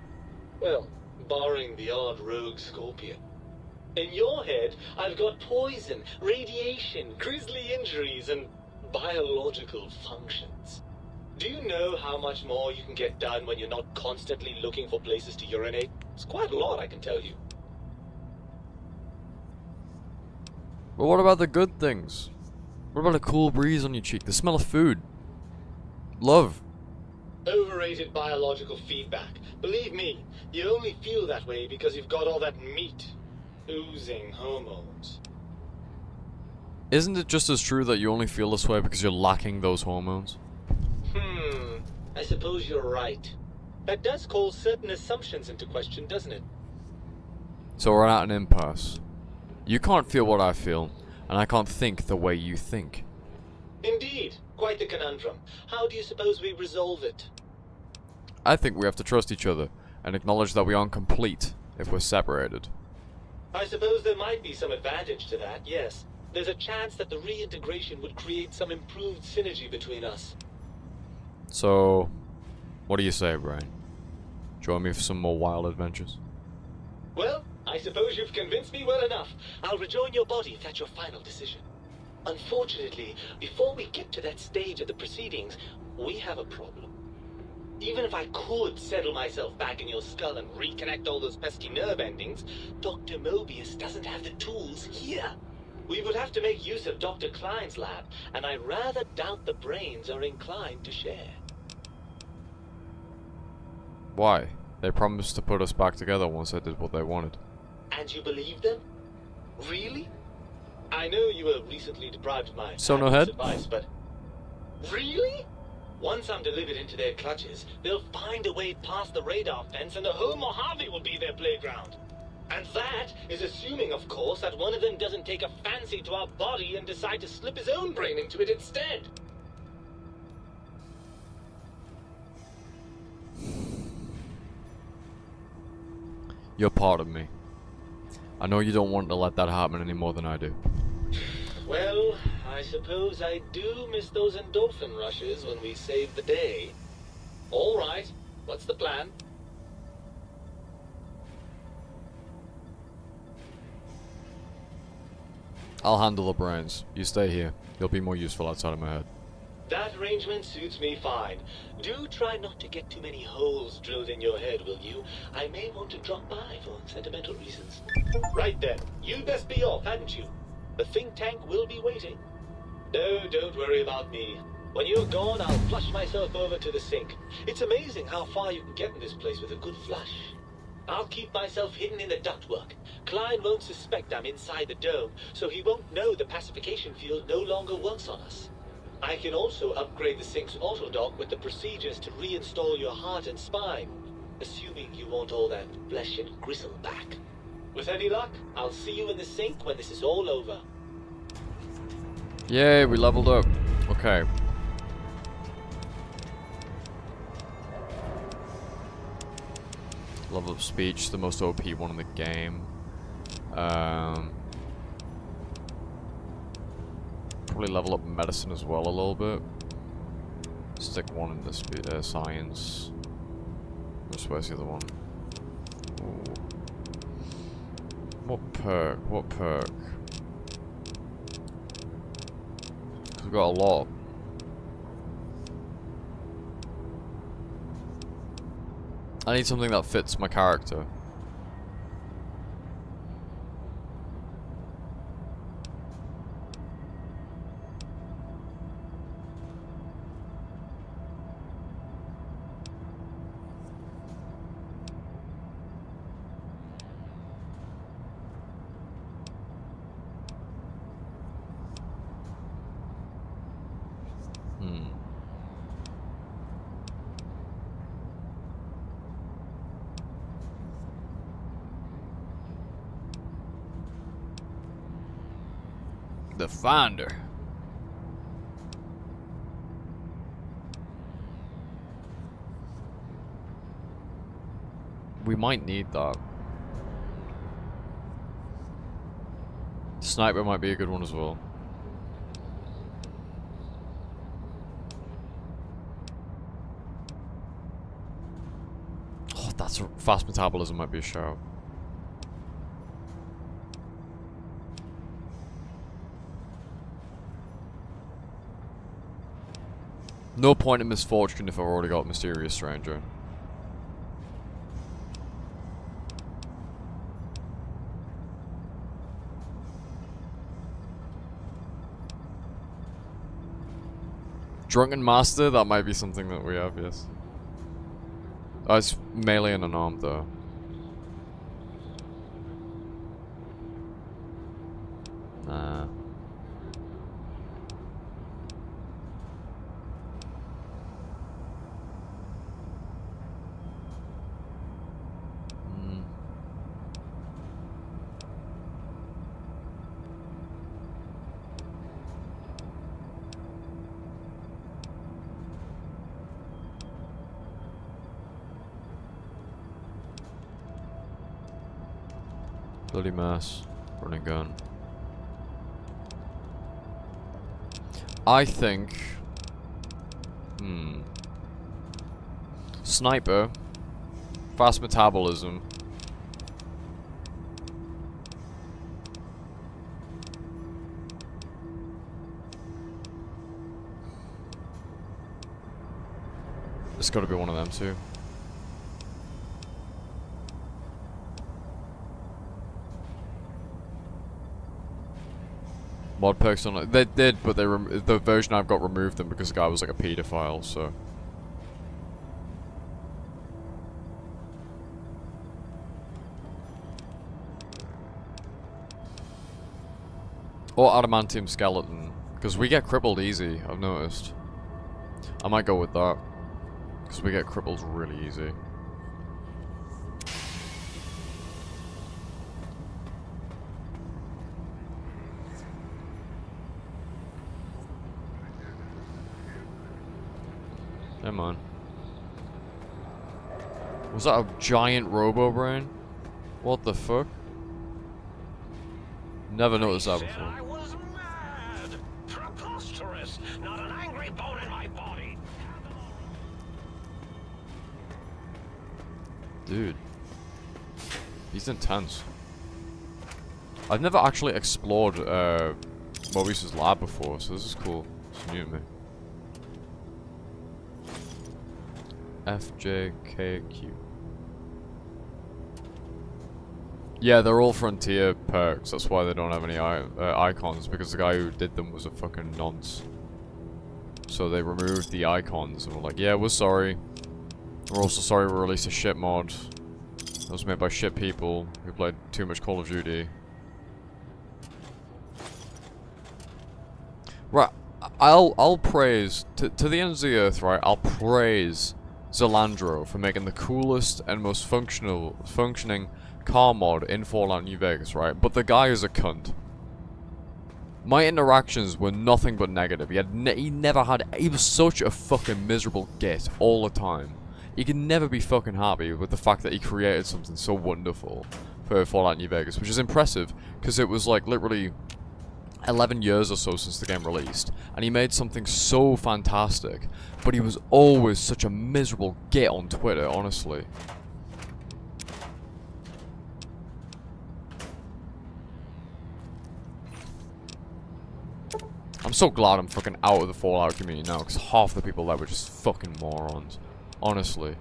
Well, barring the odd rogue scorpion. In your head, I've got poison, radiation, grisly injuries, and biological functions. Do you know how much more you can get done when you're not constantly looking for places to urinate? It's quite a lot, I can tell you. But what about the good things? What about a cool breeze on your cheek, the smell of food? Love. Overrated biological feedback. Believe me, you only feel that way because you've got all that meat. Oozing hormones. Isn't it just as true that you only feel this way because you're lacking those hormones? I suppose you're right. That does call certain assumptions into question, doesn't it? So we're at an impasse. You can't feel what I feel, and I can't think the way you think. Indeed. Quite the conundrum. How do you suppose we resolve it? I think we have to trust each other, and acknowledge that we aren't complete if we're separated. I suppose there might be some advantage to that, yes. There's a chance that the reintegration would create some improved synergy between us. So, what do you say, Brian? Join me for some more wild adventures? Well, I suppose you've convinced me well enough. I'll rejoin your body if that's your final decision. Unfortunately, before we get to that stage of the proceedings, we have a problem. Even if I could settle myself back in your skull and reconnect all those pesky nerve endings, Dr. Mobius doesn't have the tools here. We would have to make use of Dr. Klein's lab, and I rather doubt the brains are inclined to share. Why? They promised to put us back together once I did what they wanted. And you believe them? Really? I know you were recently deprived of my So no head? advice, but... Really? Once I'm delivered into their clutches, they'll find a way past the radar fence and the home Mojave will be their playground. And that is assuming, of course, that one of them doesn't take a fancy to our body and decide to slip his own brain into it instead. You're part of me. I know you don't want to let that happen any more than I do. Well, I suppose I do miss those endorphin rushes when we save the day. All right, what's the plan? I'll handle the brains. You stay here. You'll be more useful outside of my head. That arrangement suits me fine. Do try not to get too many holes drilled in your head, will you? I may want to drop by for sentimental reasons. Right then, you'd best be off, hadn't you? The think tank will be waiting. No, don't worry about me. When you're gone, I'll flush myself over to the sink. It's amazing how far you can get in this place with a good flush. I'll keep myself hidden in the ductwork. Klein won't suspect I'm inside the dome, so he won't know the pacification field no longer works on us. I can also upgrade the sink's autodock with the procedures to reinstall your heart and spine, assuming you want all that flesh and gristle back. With any luck, I'll see you in the sink when this is all over. Yay, we leveled up. Okay. Level up speech, the most OP one in the game. Probably level up medicine as well a little bit. Stick one in the science. Where's the other one? Ooh. What perk? What perk? We've got a lot. I need something that fits my character. The Finder. We might need that. Sniper might be a good one as well. Oh, that's a fast metabolism might be a shout. No point in misfortune if I've already got Mysterious Stranger. Drunken Master, that might be something that we have, yes. Oh, it's melee and unarmed though. Nah. Bloody mess. Running gun. I think... Sniper. Fast metabolism. It's gotta be one of them too. Mod perks on it. They did, but the version I've got removed them because the guy was like a pedophile, so. Or adamantium skeleton. Because we get crippled easy, I've noticed. I might go with that. Because we get crippled really easy. Come on. Was that a giant robo brain? What the fuck? Never noticed that before. I was mad. Preposterous. Not an angry bone in my body. Dude. He's intense. I've never actually explored Mobius's lab before, so this is cool. It's new to me. FJKQ. Yeah, they're all Frontier perks. That's why they don't have any icons, because the guy who did them was a fucking nonce. So they removed the icons and were like, yeah, we're sorry. We're also sorry we released a shit mod. That was made by shit people who played too much Call of Duty. Right, I'll praise, to the ends of the earth, right, I'll praise Zelandro for making the coolest and most functioning car mod in Fallout New Vegas, right? But the guy is a cunt. My interactions were nothing but negative. He was such a fucking miserable git all the time. He can never be fucking happy with the fact that he created something so wonderful for Fallout New Vegas, which is impressive, because it was like literally 11 years or so since the game released, and he made something so fantastic, but he was always such a miserable git on Twitter, honestly. I'm so glad I'm fucking out of the Fallout community now, because half the people there were just fucking morons. Honestly.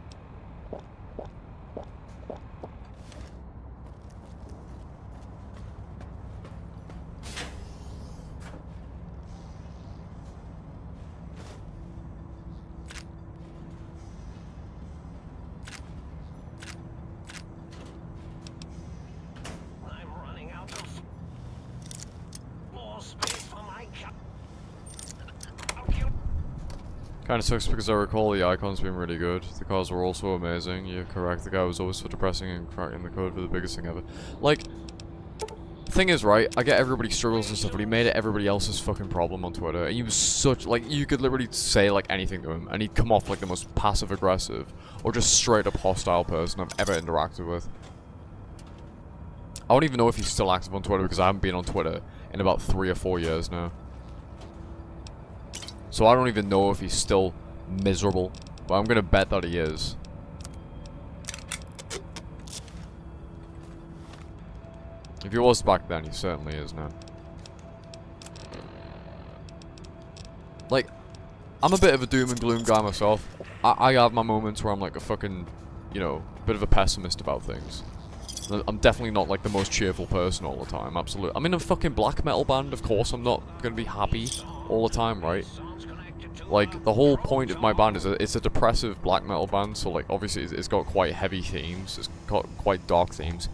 I'm running out of more space for my car. Kinda sucks because I recall the icons being really good. The cars were also amazing. You're correct. The guy was always so depressing and cracking the code for the biggest thing ever. Like, the thing is, right, I get everybody struggles and stuff, but he made it everybody else's fucking problem on Twitter. And he was such, like, you could literally say, like, anything to him, and he'd come off like the most passive-aggressive, or just straight-up hostile person I've ever interacted with. I don't even know if he's still active on Twitter, because I haven't been on Twitter in about 3 or 4 years now. So I don't even know if he's still miserable, but I'm gonna bet that he is. If he was back then, he certainly is now. Like, I'm a bit of a doom and gloom guy myself. I have my moments where I'm like a fucking, you know, bit of a pessimist about things. I'm definitely not like the most cheerful person all the time, absolutely. I'm in a fucking black metal band, of course I'm not gonna be happy all the time, right? Like, the whole point of my band is it's a depressive black metal band, so like, obviously it's got quite heavy themes, it's got quite dark themes.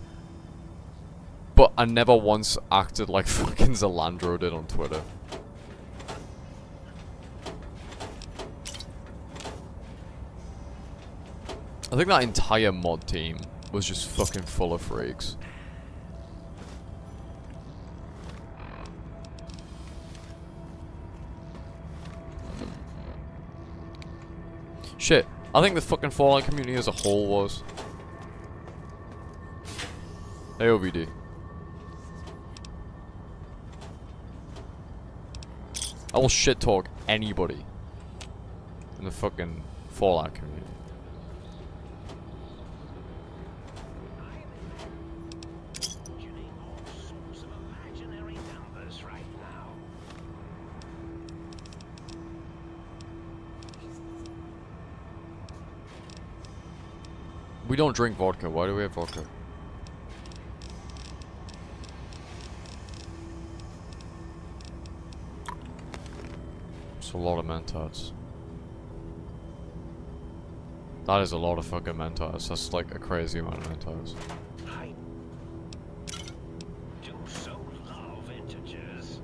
But I never once acted like fucking Zalandro did on Twitter. I think that entire mod team was just fucking full of freaks. Shit, I think the fucking Fallout community as a whole was. Hey, OVD. I will shit talk anybody in the fucking Fallout community. We don't drink vodka. Why do we have vodka? It's a lot of mentats. That is a lot of fucking mentats. That's like a crazy amount of mentats. I do so love integers.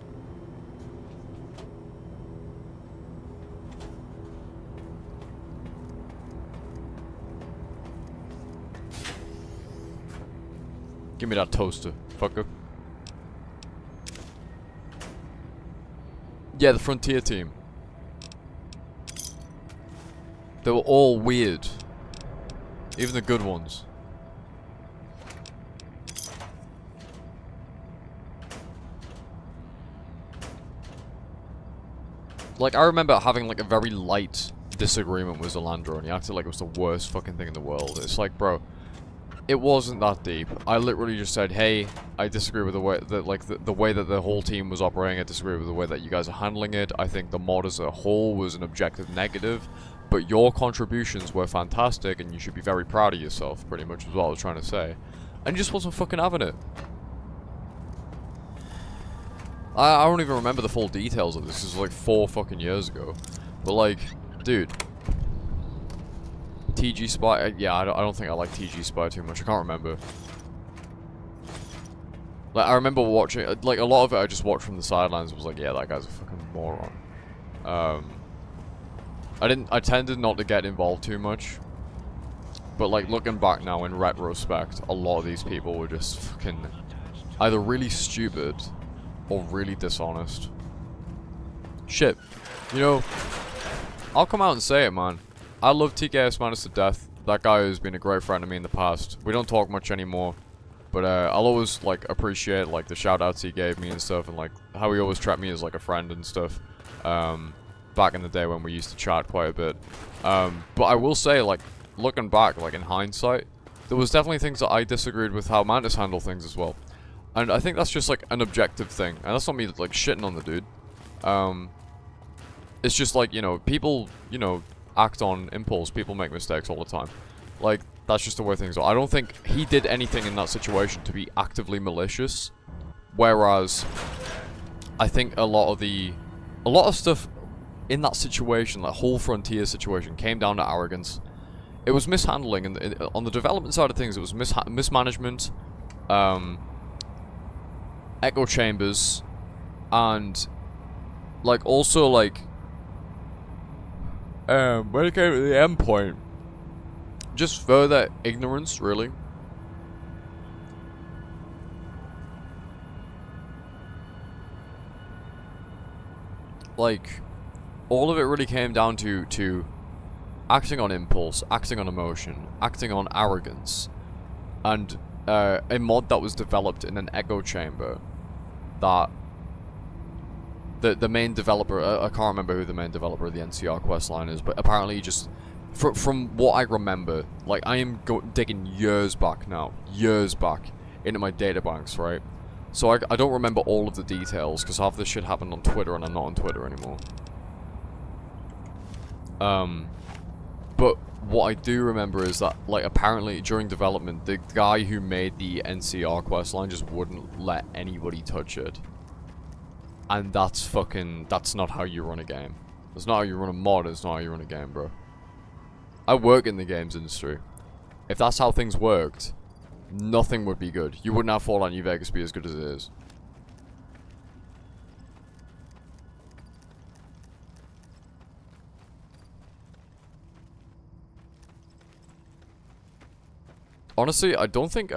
Give me that toaster, fucker. Yeah, the Frontier team. They were all weird. Even the good ones. Like, I remember having like a very light disagreement with Zalandro, and he acted like it was the worst fucking thing in the world. It's like, bro, it wasn't that deep. I literally just said, hey, I disagree with the way that, like, the way that the whole team was operating. I disagree with the way that you guys are handling it. I think the mod as a whole was an objective negative, but your contributions were fantastic, and you should be very proud of yourself, pretty much is what I was trying to say. And he just wasn't fucking having it. I don't even remember the full details of this. This was like 4 fucking years ago. But like, dude. TG Spy, yeah, I don't think I like TG Spy too much. I can't remember. Like, I remember watching, like, a lot of it I just watched from the sidelines. Was like, yeah, that guy's a fucking moron. I tended not to get involved too much. But like, looking back now in retrospect, a lot of these people were just fucking either really stupid or really dishonest. Shit. You know, I'll come out and say it, man. I love TKS Madness to death. That guy has been a great friend to me in the past. We don't talk much anymore, but I'll always like appreciate like the shout outs he gave me and stuff, and like how he always treated me as like a friend and stuff. Back in the day when we used to chat quite a bit. But I will say, like, looking back, like in hindsight, there was definitely things that I disagreed with how Mantis handled things as well. And I think that's just like an objective thing, and that's not me like shitting on the dude. It's just like, you know, people, you know, act on impulse. People make mistakes all the time. Like, that's just the way things are. I don't think he did anything in that situation to be actively malicious. Whereas, I think a lot of stuff in that situation, that whole Frontier situation, came down to arrogance. It was mishandling, and on the development side of things, it was mismanagement, echo chambers, and like also like when it came to the endpoint, just further ignorance, really. Like, all of it really came down to acting on impulse, acting on emotion, acting on arrogance, and a mod that was developed in an echo chamber that the main developer, I can't remember who the main developer of the NCR questline is, but apparently just, from what I remember, like, I am digging years back now, years back into my databanks, right? So I don't remember all of the details, because half this shit happened on Twitter, and I'm not on Twitter anymore. But what I do remember is that, like, apparently during development, the guy who made the NCR questline just wouldn't let anybody touch it. And that's not how you run a game. That's not how you run a mod, it's not how you run a game, bro. I work in the games industry. If that's how things worked, nothing would be good. You wouldn't have Fallout New Vegas be as good as it is. Honestly, I don't think,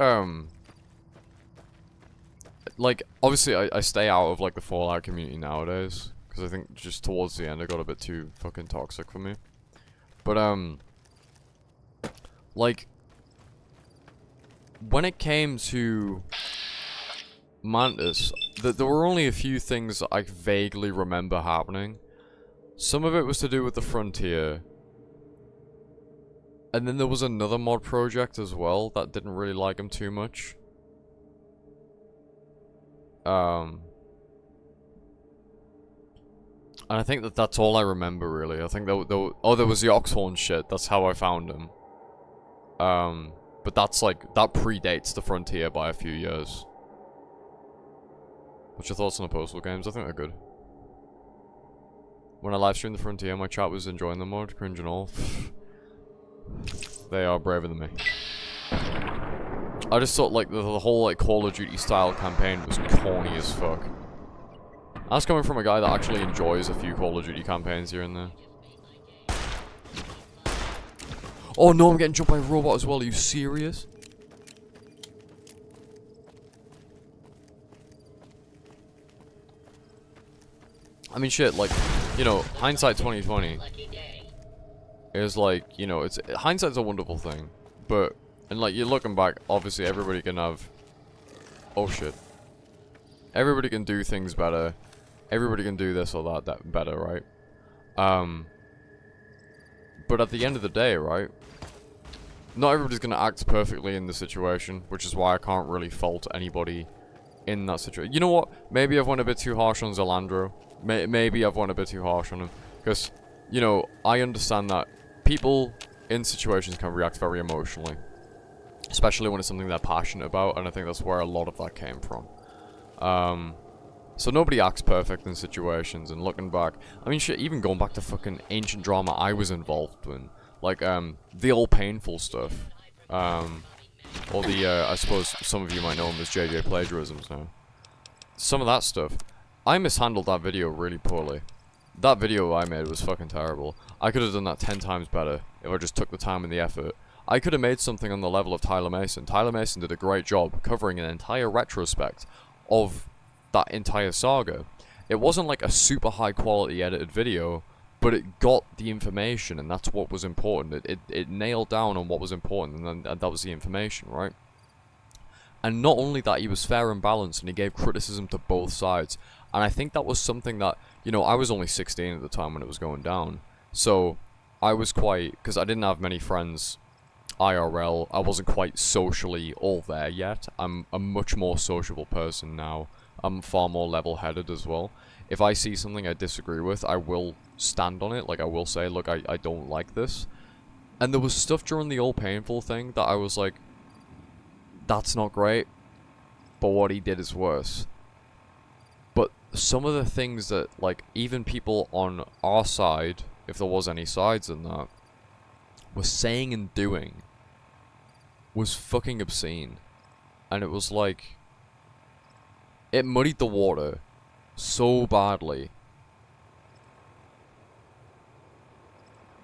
like, obviously I stay out of, like, the Fallout community nowadays. Because I think just towards the end it got a bit too fucking toxic for me. But, like, when it came to Mantis, there were only a few things that I vaguely remember happening. Some of it was to do with the Frontier. And then there was another mod project as well that didn't really like him too much. And I think that's all I remember, really. I think there was the Oxhorn shit. That's how I found him. But that's like, that predates the Frontier by a few years. What's your thoughts on the Postal games? I think they're good. When I live streamed the Frontier, my chat was enjoying the mod, cringe and all. They are braver than me. I just thought like the whole like Call of Duty style campaign was corny as fuck. That's coming from a guy that actually enjoys a few Call of Duty campaigns here and there. Oh no, I'm getting jumped by a robot as well, are you serious? I mean shit, like, you know, hindsight 2020 is like, you know, hindsight's a wonderful thing, but, and like, you're looking back, obviously everybody can have, oh shit, everybody can do things better, everybody can do this or that better, right? But at the end of the day, right, not everybody's gonna act perfectly in the situation, which is why I can't really fault anybody in that situation. You know what, maybe I've went a bit too harsh on Zalandro, maybe I've went a bit too harsh on him, because, you know, I understand that people in situations can react very emotionally, especially when it's something they're passionate about, and I think that's where a lot of that came from. So nobody acts perfect in situations, and looking back, I mean shit, even going back to fucking ancient drama I was involved in, like, the old painful stuff, or the, I suppose some of you might know them as JJ plagiarisms now. Some of that stuff, I mishandled that video really poorly. That video I made was fucking terrible. I could have done that 10 times better if I just took the time and the effort. I could have made something on the level of Tyler Mason. Tyler Mason did a great job covering an entire retrospect of that entire saga. It wasn't like a super high quality edited video, but it got the information, and that's what was important. It nailed down on what was important, and that was the information, right? And not only that, he was fair and balanced, and he gave criticism to both sides. And I think that was something that, you know, I was only 16 at the time when it was going down. So, I was quite, because I didn't have many friends IRL, I wasn't quite socially all there yet. I'm a much more sociable person now. I'm far more level-headed as well. If I see something I disagree with, I will stand on it. Like, I will say, look, I don't like this. And there was stuff during the old painful thing that I was like, that's not great, but what he did is worse. But some of the things that, like, even people on our side, if there was any sides in that, were saying and doing was fucking obscene. And it was like, it muddied the water so badly.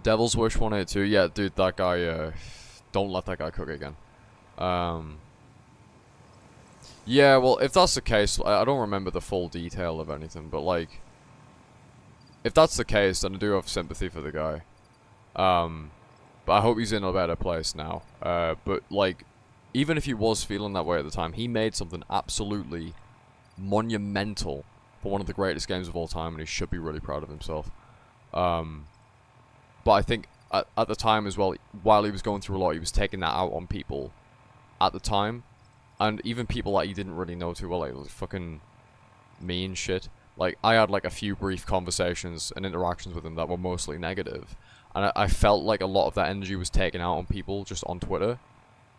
Devil's Wish 182, yeah, dude, that guy, don't let that guy cook again. Yeah, well, if that's the case, I don't remember the full detail of anything, but, like, if that's the case, then I do have sympathy for the guy. But I hope he's in a better place now. But, like, even if he was feeling that way at the time, he made something absolutely monumental for one of the greatest games of all time, and he should be really proud of himself. But I think at the time as well, while he was going through a lot, he was taking that out on people at the time. And even people that he didn't really know too well, like fucking me and shit. Like, I had like a few brief conversations and interactions with him that were mostly negative. And I felt like a lot of that energy was taken out on people just on Twitter.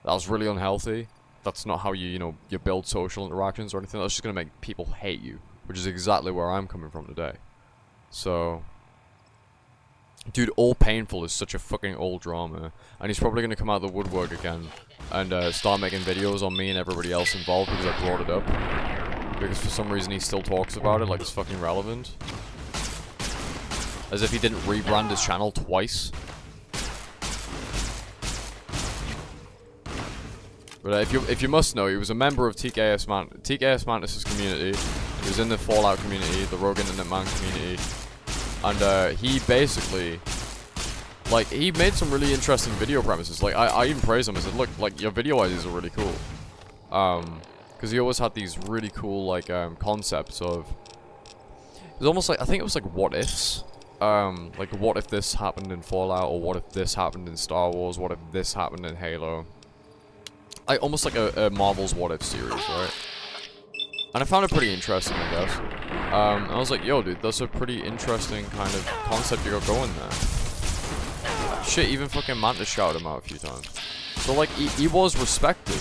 That was really unhealthy. That's not how you build social interactions or anything. That's just going to make people hate you. Which is exactly where I'm coming from today. So, Dude, All Painful is such a fucking old drama, and he's probably gonna come out of the woodwork again and start making videos on me and everybody else involved because I brought it up. Because for some reason he still talks about it like it's fucking relevant. As if he didn't rebrand his channel twice. But if you must know, he was a member of TKS Mantis' community. He was in the Fallout community, the Rogue Internet Man community. And he basically, like, he made some really interesting video premises. Like, I even praised him. I said, look, like, your video ideas are really cool. Because he always had these really cool, like, concepts of, it was almost like, I think it was like what ifs. Like, what if this happened in Fallout, or what if this happened in Star Wars, what if this happened in Halo. Like, almost like a Marvel's what if series, right? And I found it pretty interesting, I guess. I was like, yo, dude, that's a pretty interesting kind of concept you got going there. Shit, even fucking Mantis shouted him out a few times. So, like, he was respected,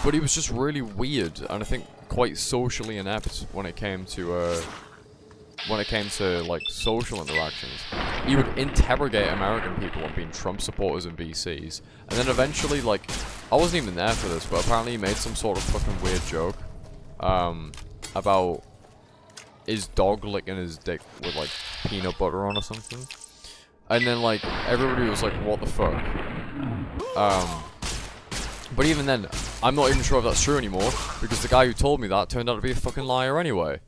but he was just really weird, and I think quite socially inept when it came to, like, social interactions. He would interrogate American people on being Trump supporters and VCs, and then eventually, like, I wasn't even there for this, but apparently he made some sort of fucking weird joke, about his dog licking his dick with, like, peanut butter on or something. And then, like, everybody was like, what the fuck? But even then, I'm not even sure if that's true anymore, because the guy who told me that turned out to be a fucking liar anyway.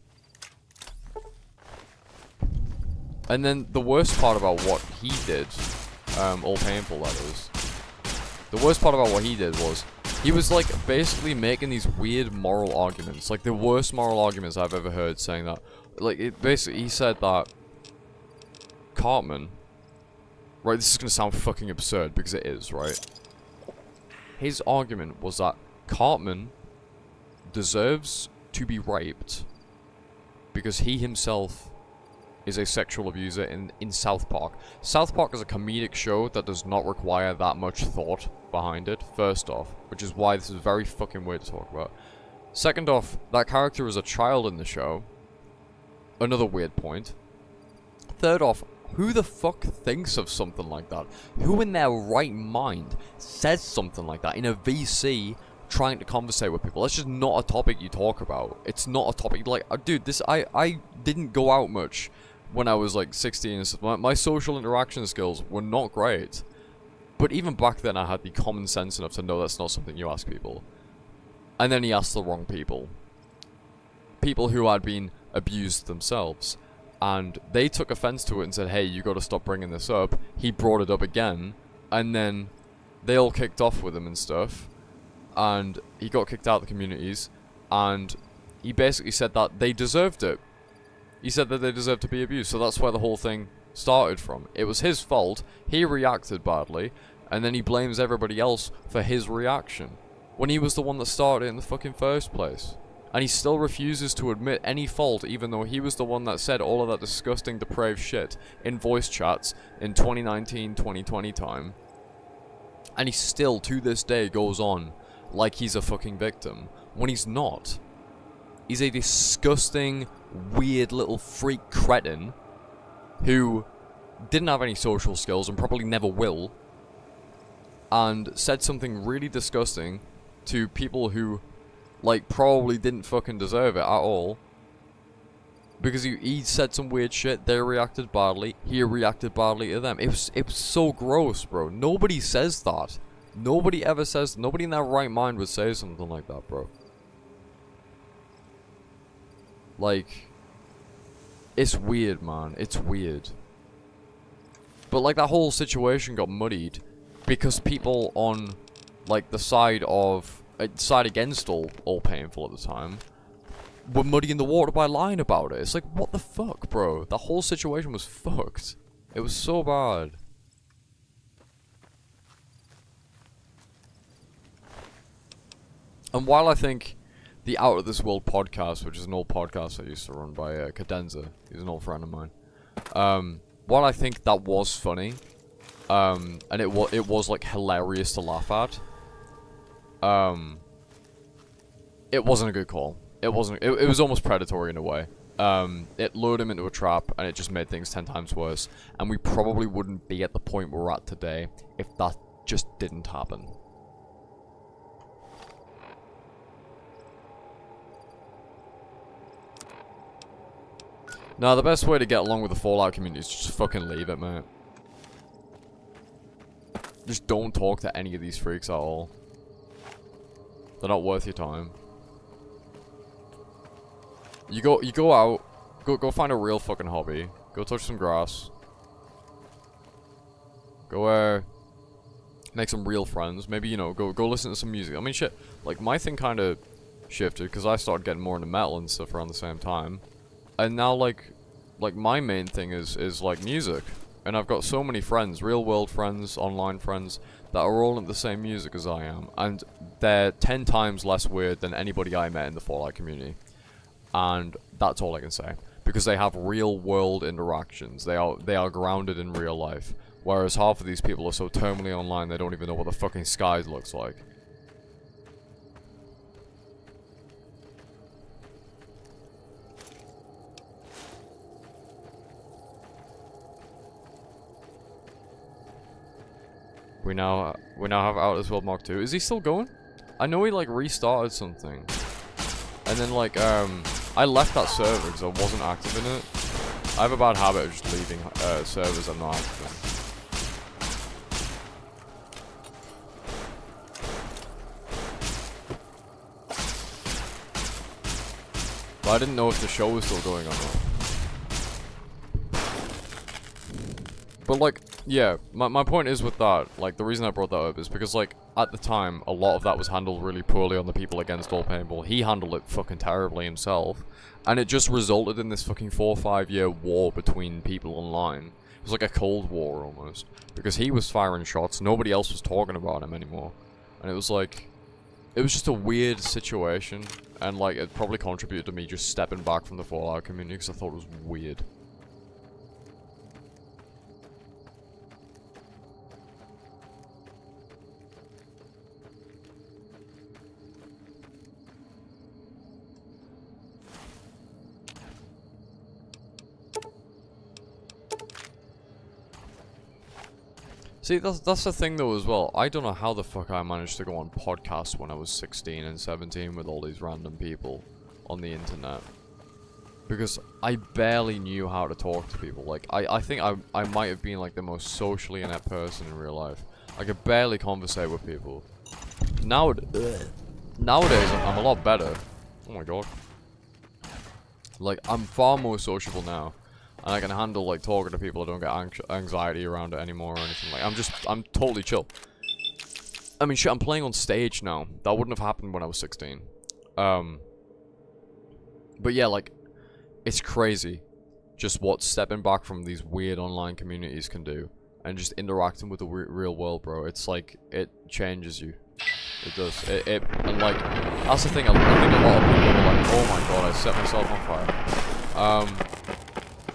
And then, the worst part about what he did, All Painful that is, the worst part about what he did was, he was, like, basically making these weird moral arguments. Like, the worst moral arguments I've ever heard, saying that. Like, basically, he said that Cartman... Right, this is gonna sound fucking absurd, because it is, right? His argument was that Cartman deserves to be raped because he himself is a sexual abuser in South Park. South Park is a comedic show that does not require that much thought behind it, first off, which is why this is very fucking weird to talk about. Second off, that character is a child in the show. Another weird point. Third off, who the fuck thinks of something like that? Who in their right mind says something like that in a VC trying to conversate with people? That's just not a topic you talk about. It's not a topic, like, dude, this, I didn't go out much when I was like 16 and stuff. My social interaction skills were not great. But even back then I had the common sense enough to know that's not something you ask people. And then he asked the wrong people. People who had been abused themselves. And they took offense to it and said, hey, you gotta stop bringing this up. He brought it up again. And then they all kicked off with him and stuff. And he got kicked out of the communities. And he basically said that they deserved it. He said that they deserved to be abused. So that's where the whole thing started from. It was his fault. He reacted badly. And then he blames everybody else for his reaction. When he was the one that started it in the fucking first place. And he still refuses to admit any fault, even though he was the one that said all of that disgusting, depraved shit in voice chats in 2019, 2020 time. And he still, to this day, goes on like he's a fucking victim, when he's not. He's a disgusting, weird little freak cretin who didn't have any social skills and probably never will, and said something really disgusting to people who, like, probably didn't fucking deserve it at all. Because he said some weird shit, they reacted badly, he reacted badly to them. It was so gross, bro. Nobody says that. Nobody ever says, nobody in their right mind would say something like that, bro. Like, it's weird, man. It's weird. But, like, that whole situation got muddied because people on, like, the side against all Painful at the time were muddying the water by lying about it. It's like, what the fuck, bro? The whole situation was fucked. It was so bad. And while I think the Out of This World podcast, which is an old podcast I used to run by Cadenza, he's an old friend of mine, while I think that was funny, and it was like hilarious to laugh at, it wasn't a good call. It wasn't. It was almost predatory in a way. it lured him into a trap, and it just made things 10 times worse. And we probably wouldn't be at the point we're at today if that just didn't happen. No, the best way to get along with the Fallout community is just fucking leave it, mate. Just don't talk to any of these freaks at all. They're not worth your time. You go out, go find a real fucking hobby. Go touch some grass. Go make some real friends. Maybe, you know, go listen to some music. I mean, shit, like my thing kind of shifted because I started getting more into metal and stuff around the same time. And now like my main thing is like music. And I've got so many friends, real world friends, online friends, that are all into the same music as I am. And they're 10 times less weird than anybody I met in the Fallout community. And that's all I can say. Because they have real world interactions. They are grounded in real life. Whereas half of these people are so terminally online they don't even know what the fucking sky looks like. We now have Outer World Mark 2. Is he still going? I know he like restarted something. And then like I left that server because I wasn't active in it. I have a bad habit of just leaving servers I'm not active in. But I didn't know if the show was still going or not. But like, yeah, my point is with that, like, the reason I brought that up is because, like, at the time, a lot of that was handled really poorly on the people against all paintball. He handled it fucking terribly himself, and it just resulted in this fucking 4 or 5 year war between people online. It was like a Cold War, almost. Because he was firing shots, nobody else was talking about him anymore. And it was like, it was just a weird situation, and, like, it probably contributed to me just stepping back from the Fallout community, because I thought it was weird. See, that's the thing though as well. I don't know how the fuck I managed to go on podcasts when I was 16 and 17 with all these random people on the internet. Because I barely knew how to talk to people. Like, I think I might have been like the most socially inept person in real life. I could barely conversate with people. Nowadays, I'm a lot better. Oh my god. Like, I'm far more sociable now. And I can handle, like, talking to people. I don't get anxiety around it anymore or anything. Like, I'm totally chill. I mean, shit, I'm playing on stage now. That wouldn't have happened when I was 16. But yeah, like, it's crazy just what stepping back from these weird online communities can do. And just interacting with the real world, bro. It's like, it changes you. It does. And like, that's the thing. I think a lot of people are like, oh my god, I set myself on fire.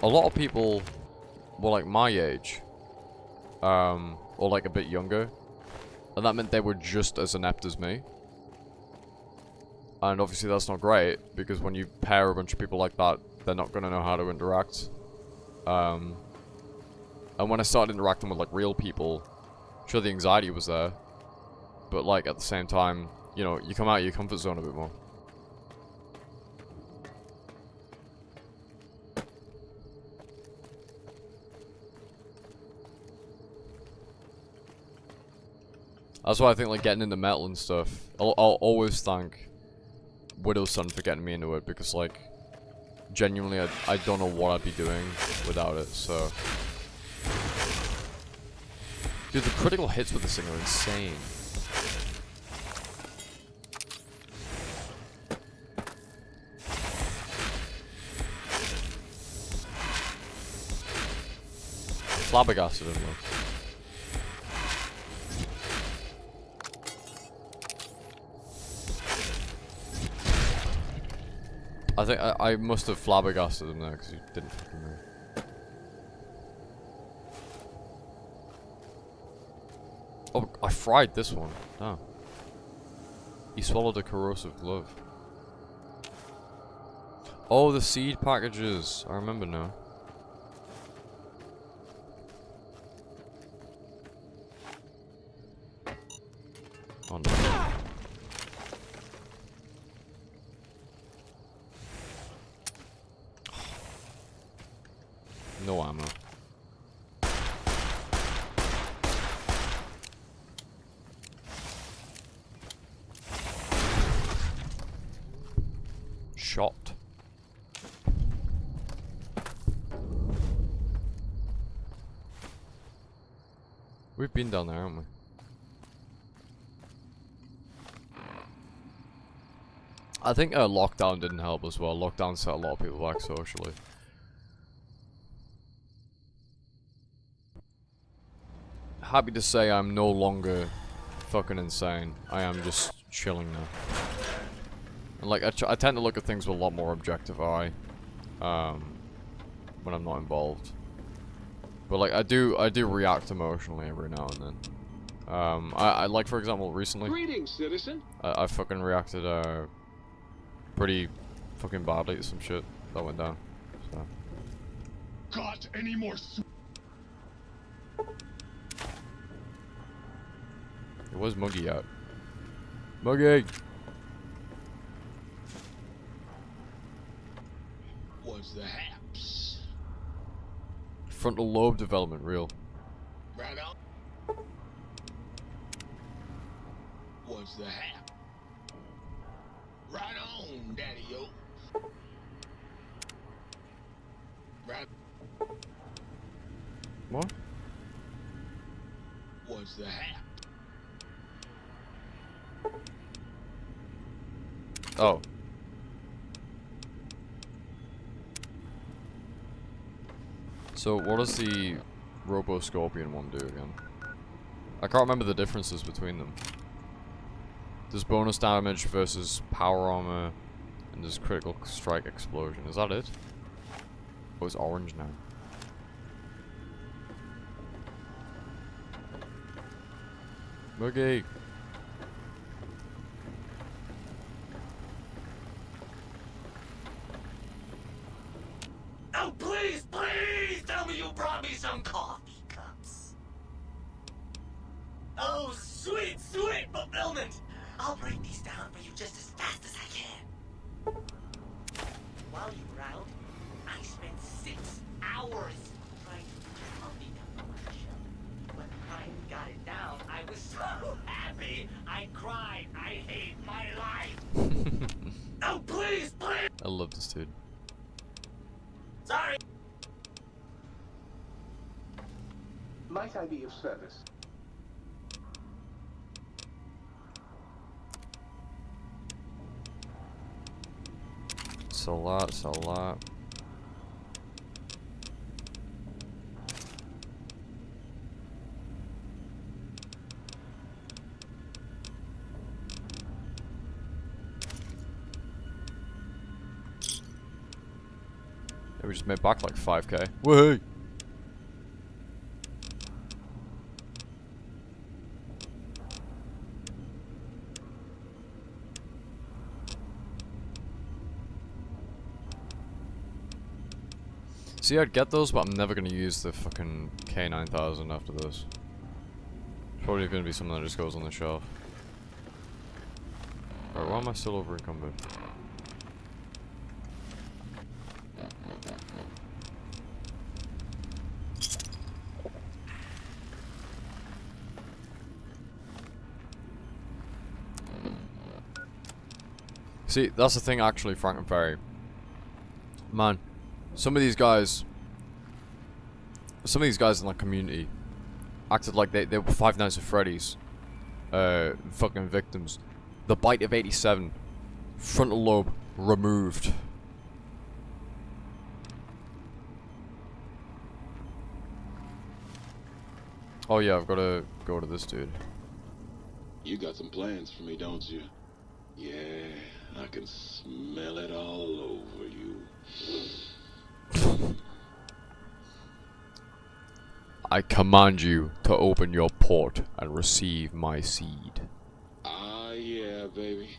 A lot of people were like my age, or like a bit younger, and that meant they were just as inept as me. And obviously that's not great, because when you pair a bunch of people like that, they're not going to know how to interact. And when I started interacting with like real people, sure the anxiety was there, but like at the same time, you know, you come out of your comfort zone a bit more. That's why I think, like, getting into metal and stuff, I'll always thank Widow's Son for getting me into it, because, like, genuinely, I don't know what I'd be doing without it, so. Dude, the critical hits with this thing are insane. Flabbergasted him, look. I think I must have flabbergasted him there because he didn't fucking move. Oh, I fried this one. Damn. He swallowed a corrosive glove. Oh, the seed packages. I remember now. Oh no. No ammo. Shot. We've been down there, haven't we? I think lockdown didn't help as well. Lockdown set a lot of people back socially. Happy to say I'm no longer fucking insane. I am just chilling now. And like, I tend to look at things with a lot more objective eye. When I'm not involved. But like, I do react emotionally every now and then. I like, for example, recently. Greetings, citizen. I fucking reacted, pretty fucking badly to some shit that went down. So. Got any more Where's Muggy at? Muggy! was the haps? Frontal lobe development, real. Right on. Was the hap? Right on, daddy-o. Right. What? Was the hap? Oh. So, what does the Robo-Scorpion one do again? I can't remember the differences between them. There's bonus damage versus power armor, and there's critical strike explosion. Is that it? Oh, it's orange now. Muggy! Oh, please, please tell me you brought me some coffee cups. Oh, sweet, sweet fulfillment. I'll break these down for you just as fast as I can. While you were out, I spent 6 hours trying to get coffee down on my shelf. When I got it down, I was so happy. I cried. I hate my life. Oh, please, please. I love this dude. Sorry. Might I be of service? Sell that, sell that. Yeah, we just made back like 5k. Woohoo! See, I'd get those, but I'm never gonna use the fucking K9000 after this. It's probably gonna be something that just goes on the shelf. Alright, why am I still over encumbered? See, that's the thing actually, Frank and Ferry. Man, some of these guys in the community acted like they were Five Nights at Freddy's fucking victims. The bite of 87, frontal lobe removed. Oh yeah, I've got to go to this dude. You got some plans for me, don't you? Yeah, I can smell it all over you. I command you to open your port and receive my seed. Ah, yeah, baby.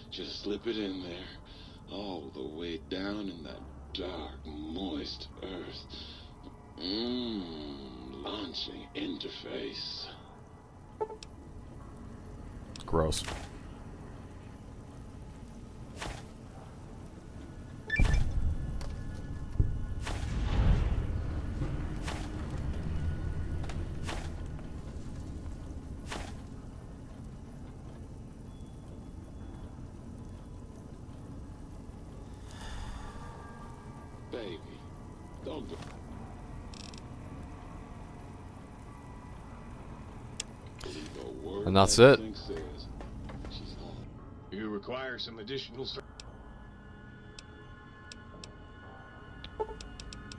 Just slip it in there. all the way down in that dark, moist earth. Launching interface. Gross. Baby, don't go. Believe a word And that's that it. thing says. She's home. You require some additional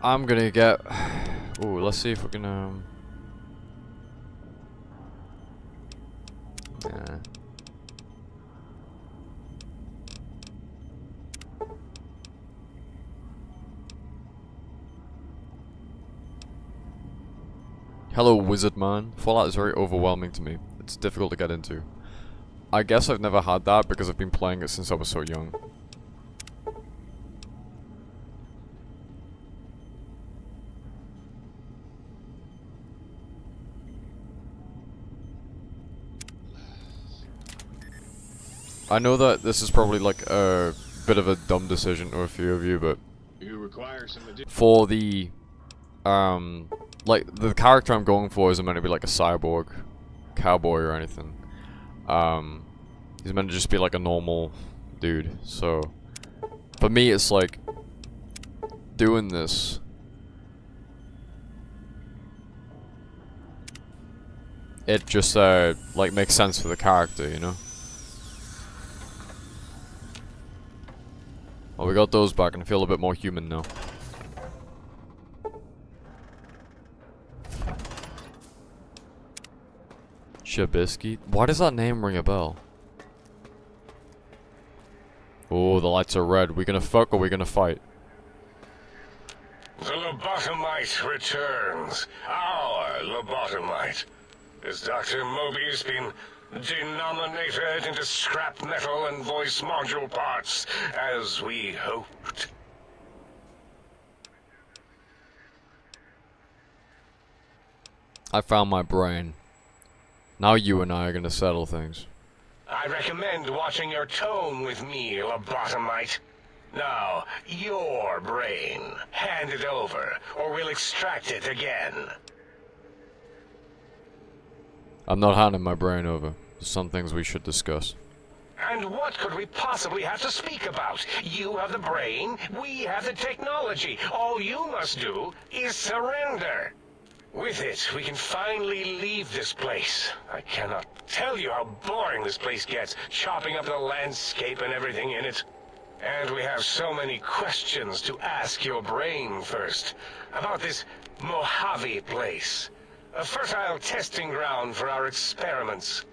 I'm gonna get. Ooh, let's see if we can. Yeah. Hello, wizard man. Fallout is very overwhelming to me. It's difficult to get into. I guess I've never had that because I've been playing it since I was so young. I know that this is probably like a bit of a dumb decision to a few of you, but You require some additional. for the like the character I'm going for isn't meant to be like a cyborg cowboy or anything. He's meant to just be like a normal dude. So for me it's like doing this it just like makes sense for the character, you know? Well, we got those back and I feel a bit more human now. Shabisky? Why does that name ring a bell? Oh, the lights are red. We gonna fuck or we gonna fight? The lobotomite returns. Our lobotomite. Has Dr. Mobius been denominated into scrap metal and voice module parts, as we hoped? I found my brain. Now you and I are gonna settle things. I recommend watching your tone with me, lobotomite. Now, your brain. Hand it over, or we'll extract it again. I'm not handing my brain over. There's some things we should discuss. And what could we possibly have to speak about? You have the brain, we have the technology. All you must do is surrender. With it, we can finally leave this place. I cannot tell you how boring this place gets, chopping up the landscape and everything in it. And we have so many questions to ask your brain first. About this Mojave place. A fertile testing ground for our experiments.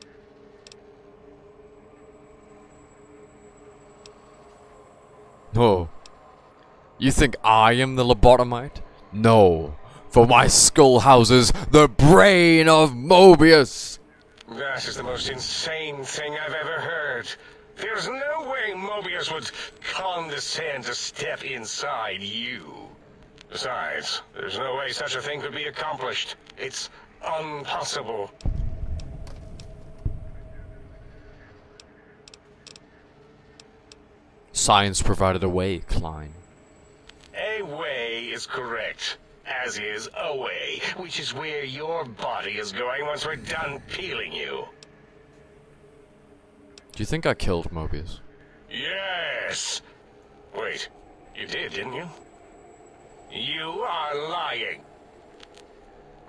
Oh. You think I am the lobotomite? No. For my skull houses the brain of Mobius! That is the most insane thing I've ever heard. There's no way Mobius would condescend to step inside you. Besides, there's no way such a thing could be accomplished. It's impossible. Science provided a way, Klein. A way is correct, as is a way, which is where your body is going once we're done peeling you. Do you think I killed Mobius? Yes! Wait, you did, didn't you? You are lying.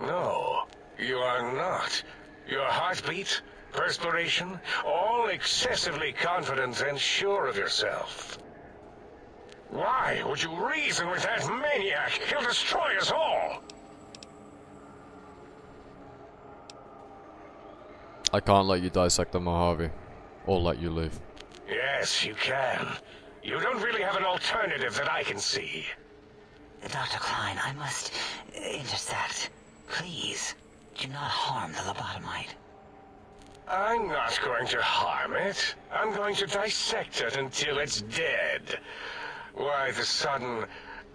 No, you are not. Your heartbeat, perspiration, all excessively confident and sure of yourself. Why would you reason with that maniac? He'll destroy us all! I can't let you dissect the Mojave. Or let you live. Yes, you can. You don't really have an alternative that I can see. Dr. Klein, I must intercept. Please, do not harm the lobotomite. I'm not going to harm it. I'm going to dissect it until it's dead. Why the sudden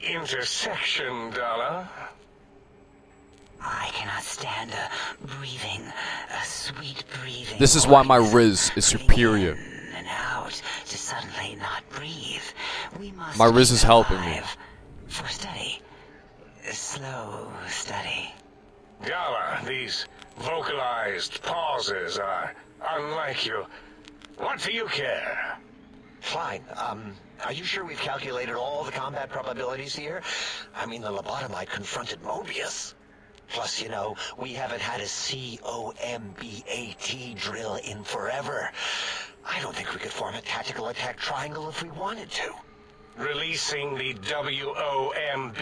intersection, Dollar? I cannot stand a sweet breathing. This is why my Riz is breathing superior. in and out to suddenly not breathe. We must My Riz is helping me. alive for study. Slow study. Dollar, these vocalized pauses are unlike you. What do you care? Fine. Are you sure we've calculated all the combat probabilities here? I mean, the lobotomite confronted Mobius. Plus, you know, we haven't had a COMBAT drill in forever. I don't think we could form a tactical attack triangle if we wanted to. Releasing the WOMBAT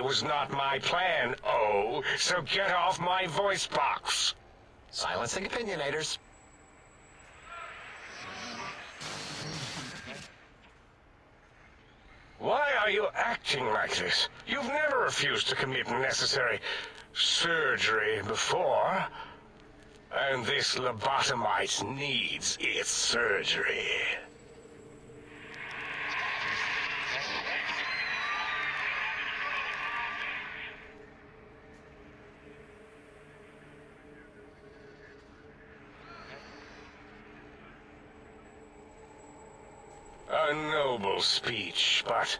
was not my plan, O, so get off my voice box. Silencing opinionators. Why are you acting like this? You've never refused to commit necessary surgery before. And this lobotomite needs its surgery. A noble speech, but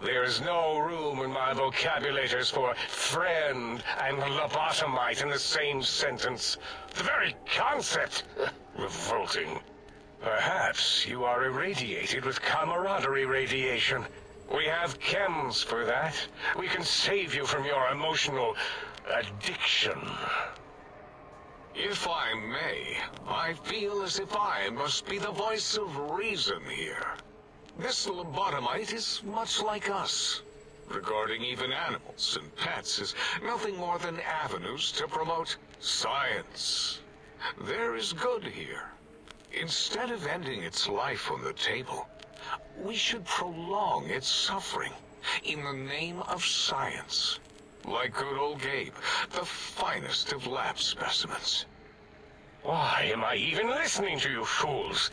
there is no room in my vocabulators for friend and lobotomite in the same sentence. The very concept, revolting. Perhaps you are irradiated with camaraderie radiation. We have chems for that. We can save you from your emotional addiction. If I may, I feel as if I must be the voice of reason here. This lobotomite is much like us. Regarding even animals and pets is nothing more than avenues to promote science. There is good here. Instead of ending its life on the table, we should prolong its suffering in the name of science. Like good old Gabe, the finest of lab specimens. Why am I even listening to you fools?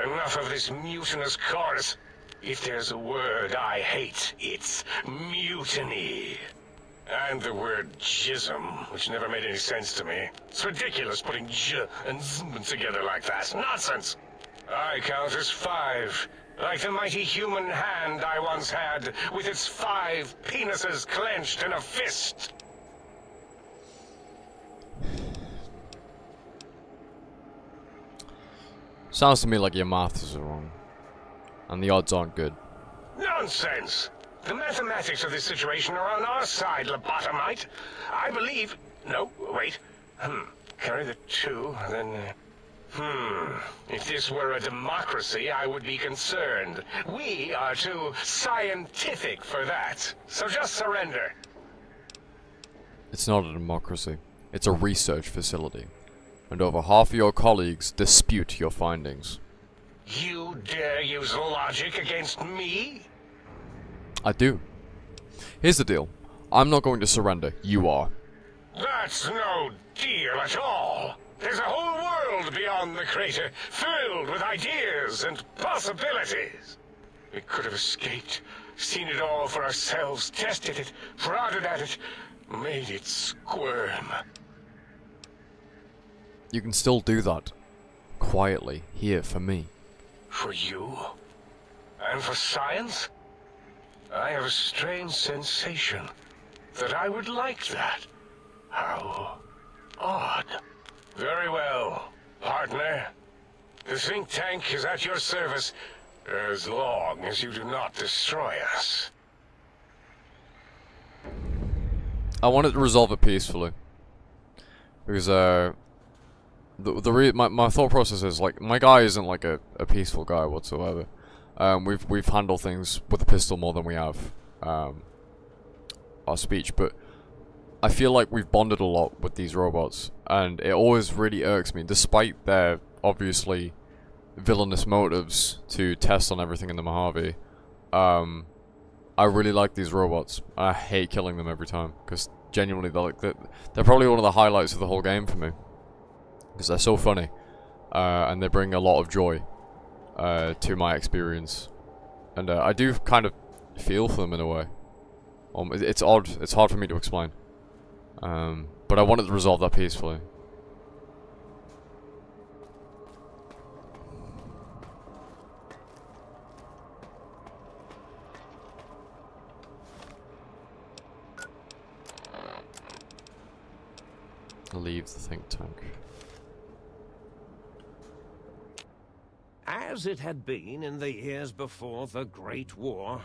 Enough of this mutinous chorus. If there's a word I hate, it's mutiny. And the word jism, which never made any sense to me. It's ridiculous putting j and zm together like that. Nonsense! I count as 5. Like the mighty human hand I once had, with its 5 penises clenched in a fist. Sounds to me like your maths are wrong. And the odds aren't good. Nonsense! The mathematics of this situation are on our side, lobotomite. I believe... No, wait. Carry the 2, then... If this were a democracy, I would be concerned. We are too scientific for that. So just surrender. It's not a democracy. It's a research facility. And over half of your colleagues dispute your findings. You dare use logic against me? I do. Here's the deal. I'm not going to surrender. You are. That's no deal at all. There's a whole world beyond the crater, filled with ideas and possibilities. We could have escaped, seen it all for ourselves, tested it, prodded at it, made it squirm. You can still do that. Quietly, here, for me. For you? And for science? I have a strange sensation that I would like that. How odd. Very well, partner. The think tank is at your service as long as you do not destroy us. I wanted to resolve it peacefully. Because, my thought process is, like, my guy isn't, like, a peaceful guy whatsoever. We've handled things with a pistol more than we have, our speech, but I feel like we've bonded a lot with these robots, and it always really irks me, despite their, obviously, villainous motives to test on everything in the Mojave. I really like these robots. I hate killing them every time, because genuinely they're probably one of the highlights of the whole game for me. because they're so funny, and they bring a lot of joy to my experience, and I do kind of feel for them in a way. It's odd. It's hard for me to explain. But I wanted to resolve that peacefully. Leave the think tank. As it had been in the years before the Great War,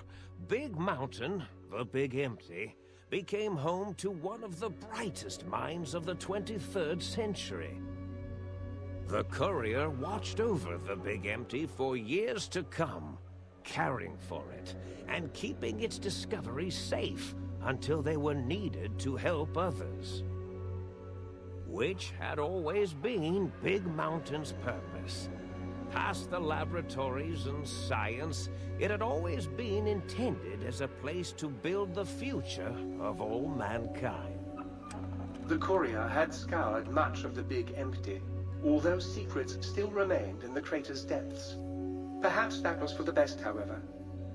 Big Mountain, the Big Empty, became home to one of the brightest minds of the 23rd century. The courier watched over the Big Empty for years to come, caring for it and keeping its discoveries safe until they were needed to help others. Which had always been Big Mountain's purpose. Past the laboratories and science, it had always been intended as a place to build the future of all mankind. The courier had scoured much of the Big Empty, although secrets still remained in the crater's depths. Perhaps that was for the best, however.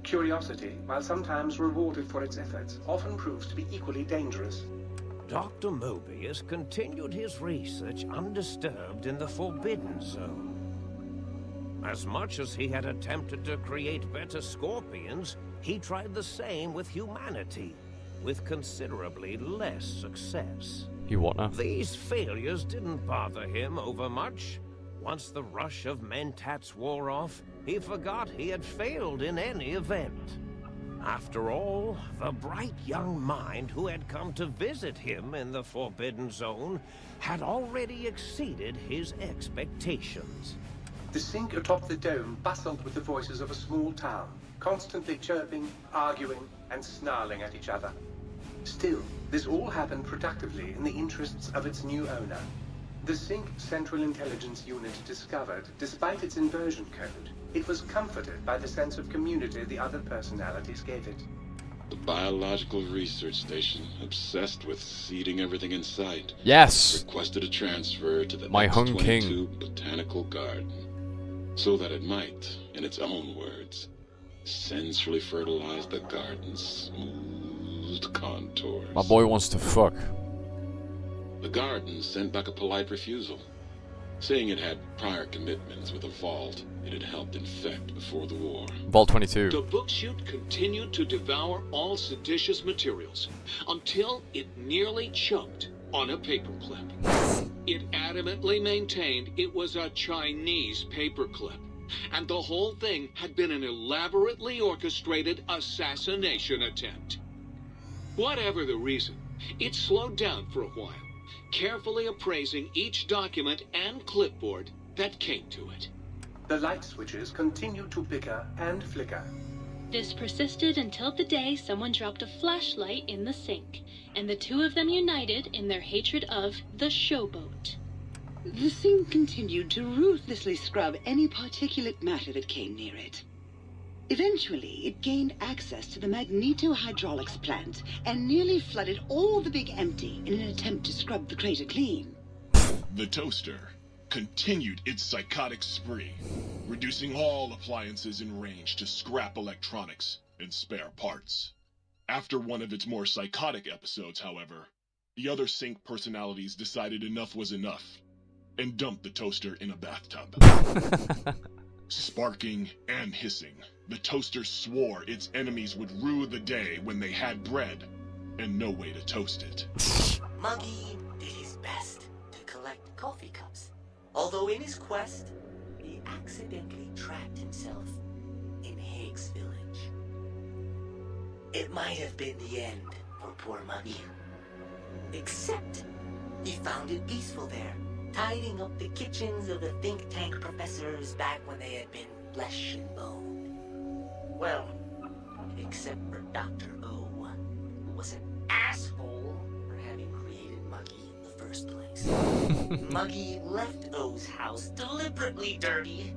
Curiosity, while sometimes rewarded for its efforts, often proves to be equally dangerous. Dr. Mobius continued his research undisturbed in the Forbidden Zone. As much as he had attempted to create better scorpions, he tried the same with humanity, with considerably less success. You what now? These failures didn't bother him overmuch. Once the rush of mentats wore off, he forgot he had failed in any event. After all, the bright young mind who had come to visit him in the Forbidden Zone had already exceeded his expectations. The sink atop the dome bustled with the voices of a small town, constantly chirping, arguing, and snarling at each other. Still, this all happened productively in the interests of its new owner. The Sync Central Intelligence Unit discovered, despite its inversion code, it was comforted by the sense of community the other personalities gave it. The biological research station, obsessed with seeding everything in sight, Yes! requested a transfer to the My Hung X-22 King. Botanical Garden, so that it might, in its own words, sensually fertilize the garden's smooth contours. My boy wants to fuck. The garden sent back a polite refusal, saying it had prior commitments with a vault it had helped infect before the war. Vault 22. The book chute continued to devour all seditious materials until it nearly choked on a paperclip. It adamantly maintained it was a Chinese paperclip, and the whole thing had been an elaborately orchestrated assassination attempt. Whatever the reason, it slowed down for a while, carefully appraising each document and clipboard that came to it. The light switches continued to bicker and flicker. This persisted until the day someone dropped a flashlight in the sink, and the two of them united in their hatred of the showboat. The sink continued to ruthlessly scrub any particulate matter that came near it. Eventually, it gained access to the magneto-hydraulics plant and nearly flooded all the Big Empty in an attempt to scrub the crater clean. The toaster continued its psychotic spree, reducing all appliances in range to scrap electronics and spare parts. After one of its more psychotic episodes, however, the other Sync personalities decided enough was enough and dumped the toaster in a bathtub. Sparking and hissing, the toaster swore its enemies would rue the day when they had bread and no way to toast it. Muggy did his best to collect coffee cups, although in his quest, he accidentally trapped himself in Higgs Village. It might have been the end for poor Muggy. Except, he found it peaceful there, tidying up the kitchens of the think tank professors back when they had been flesh and bone. Well, except for Dr. O, who was an asshole for having created Muggy in the first place. Muggy left O's house deliberately dirty,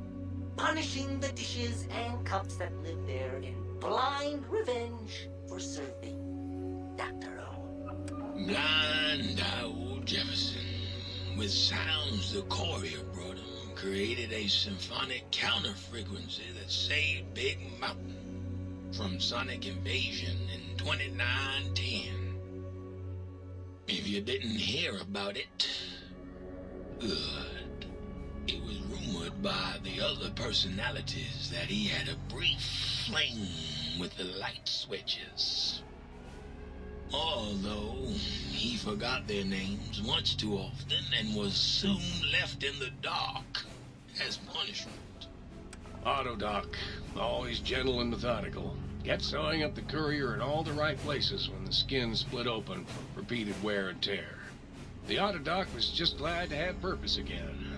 punishing the dishes and cups that lived there in blind revenge for serving Dr. O. Blind old Jefferson, with sounds the courier brought him created a symphonic counter-frequency that saved Big Mountain from sonic invasion in 2910. If you didn't hear about it, good. It was rumored by the other personalities that he had a brief fling with the light switches. Although he forgot their names much too often and was soon left in the dark as punishment. Autodoc, always gentle and methodical, kept sewing up the courier in all the right places when the skin split open from repeated wear and tear. The Autodoc was just glad to have purpose again.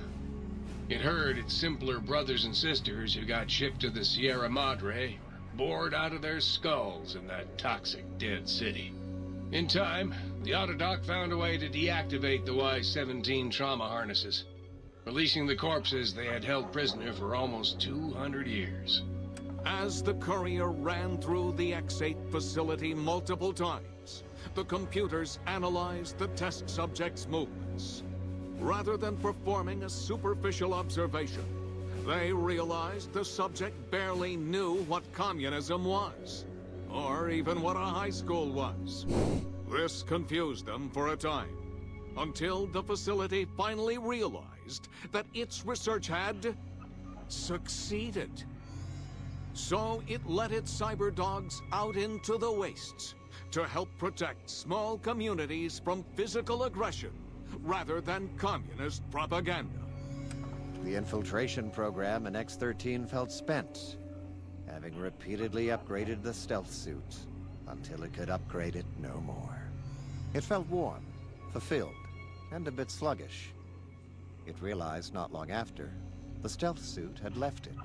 It heard its simpler brothers and sisters who got shipped to the Sierra Madre were bored out of their skulls in that toxic dead city. In time, the Autodoc found a way to deactivate the Y-17 trauma harnesses, releasing the corpses they had held prisoner for almost 200 years. As the courier ran through the X-8 facility multiple times, the computers analyzed the test subject's movements. Rather than performing a superficial observation, they realized the subject barely knew what communism was, or even what a high school was. This confused them for a time, until the facility finally realized that its research had succeeded. So it let its cyber dogs out into the wastes to help protect small communities from physical aggression rather than communist propaganda. The infiltration program in X-13 felt spent, having repeatedly upgraded the stealth suit until it could upgrade it no more. It felt warm, fulfilled, and a bit sluggish. It realized not long after, the stealth suit had left it,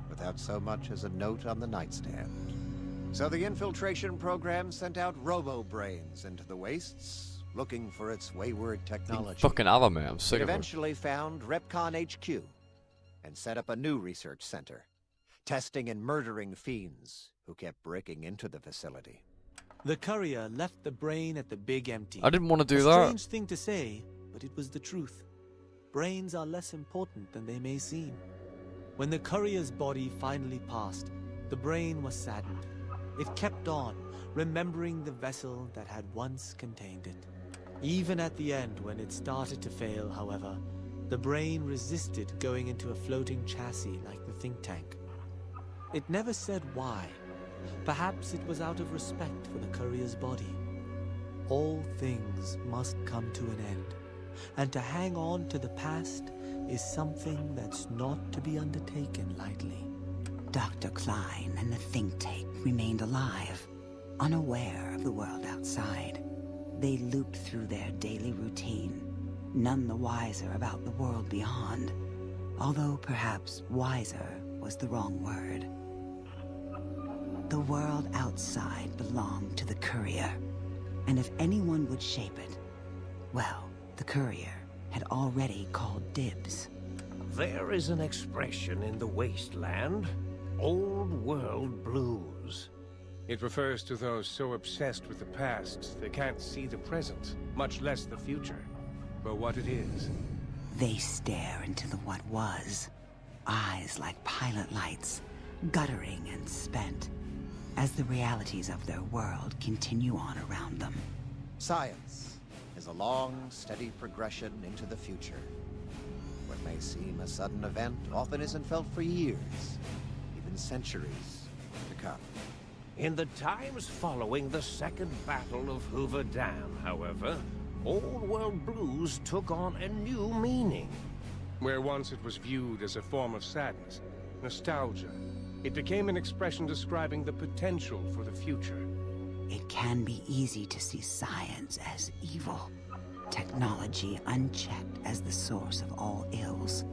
without so much as a note on the nightstand. So the infiltration program sent out robo-brains into the wastes, looking for its wayward technology. Fucking other man, I'm sick It of it. eventually found Repcon HQ, and set up a new research center, testing and murdering fiends who kept breaking into the facility. The courier left the brain at the Big Empty. I didn't want to do A that. strange thing to say, but it was the truth. Brains are less important than they may seem. When the courier's body finally passed, the brain was saddened. It kept on, remembering the vessel that had once contained it. Even at the end, when it started to fail, however, the brain resisted going into a floating chassis like the think tank. It never said why. Perhaps it was out of respect for the courier's body. All things must come to an end, and to hang on to the past is something that's not to be undertaken lightly. Dr. Klein and the think tank remained alive, unaware of the world outside. They looped through their daily routine, none the wiser about the world beyond, although perhaps wiser was the wrong word. The world outside belonged to the courier, and if anyone would shape it, well, the courier had already called dibs. There is an expression in the wasteland, old world blues. It refers to those so obsessed with the past they can't see the present, much less the future, for what it is. They stare into the what was, eyes like pilot lights, guttering and spent, as the realities of their world continue on around them. Science is a long, steady progression into the future. What may seem a sudden event often isn't felt for years, even centuries to come. In the times following the Second Battle of Hoover Dam, however, old world blues took on a new meaning. Where once it was viewed as a form of sadness, nostalgia, it became an expression describing the potential for the future. It can be easy to see science as evil, technology unchecked as the source of all ills,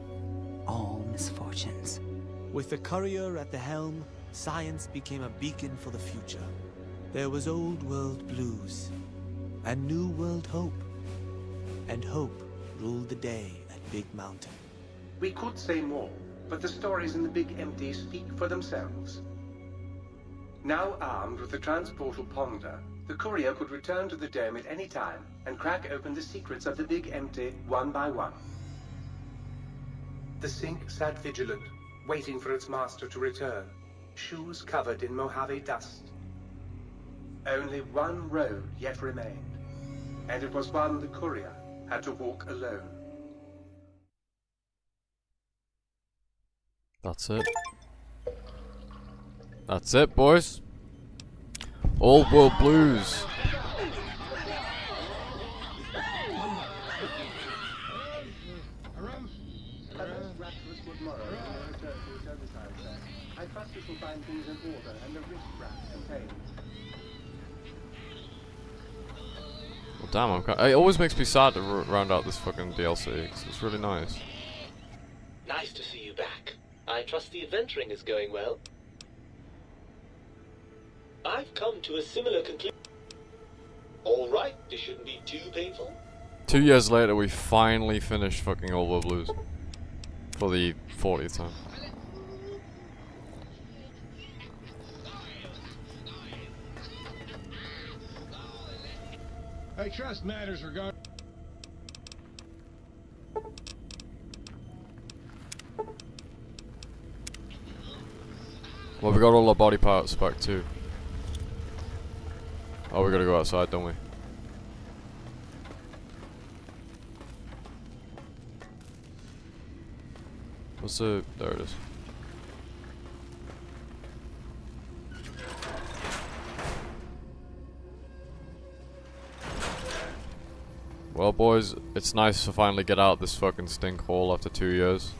all misfortunes. With the courier at the helm, science became a beacon for the future. There was old world blues, and new world hope. And hope ruled the day at Big Mountain. We could say more, but the stories in the Big Empty speak for themselves. Now armed with the transportal Ponder, the the courier could return to the dome at any time and crack open the secrets of the Big Empty one by one. The sink sat vigilant, waiting for its master to return, shoes covered in Mojave dust. Only one road yet remained, and it was one the courier had to walk alone. That's it. That's it, boys. Old World Blues. I trust you will find things in order and the wristwrap contained. Well, damn, it always makes me sad to round out this fucking DLC, 'cause it's really nice. Nice to see you back. I trust the adventuring is going well. I've come to a similar conclusion. Alright, this shouldn't be too painful. 2 years later, we finally finished fucking Old World Blues. For the 40th time. I trust matters regarding. Well, we got all our body parts back too. Oh, we gotta go outside, don't we? What's the... there it is. Well, boys, it's nice to finally get out this fucking stink hole after 2 years.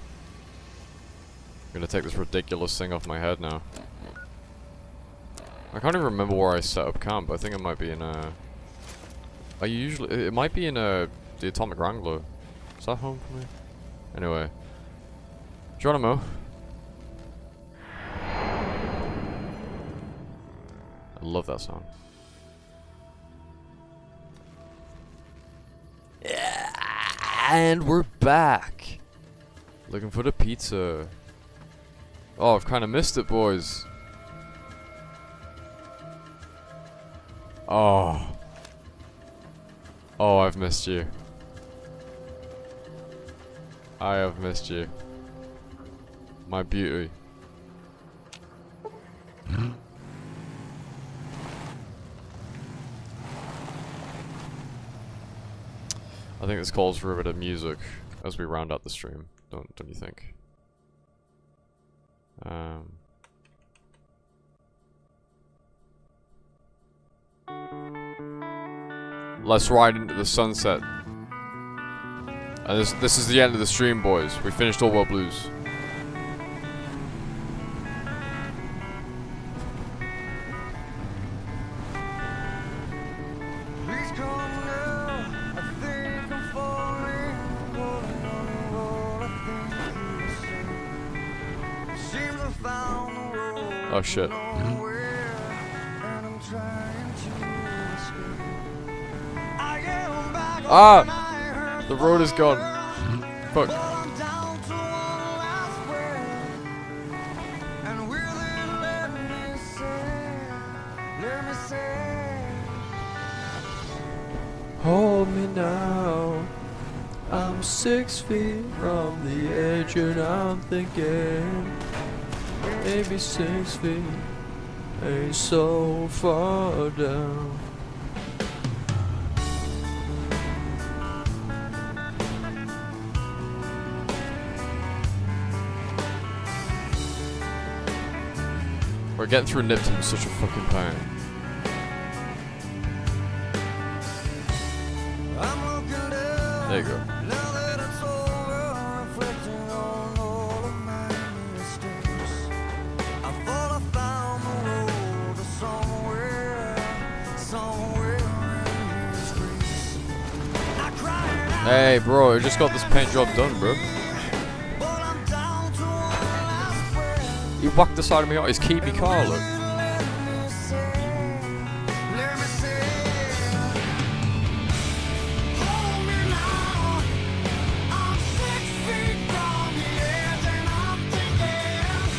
I'm gonna take this ridiculous thing off my head now. I can't even remember where I set up camp. I think it might be in a... it might be in the Atomic Wrangler. Is that home for me? Anyway. Geronimo. I love that song. And we're back. Looking for the pizza. Oh, I've kind of missed it, boys. Oh. Oh, I've missed you. I have missed you. My beauty. I think this calls for a bit of music as we round out the stream. Don't you think? Let's ride into the sunset. And this is the end of the stream, boys. We finished Old World Blues. Oh shit. Ah! The road is gone. Fuck. Hold me now. I'm 6 feet from the edge and I'm thinking maybe 6 feet ain't so far down. We're getting through Nipton with such a fucking pain. There you go. Hey bro, I just got this paint job done, bro. He whacked the side of me out his Kiwi car, look.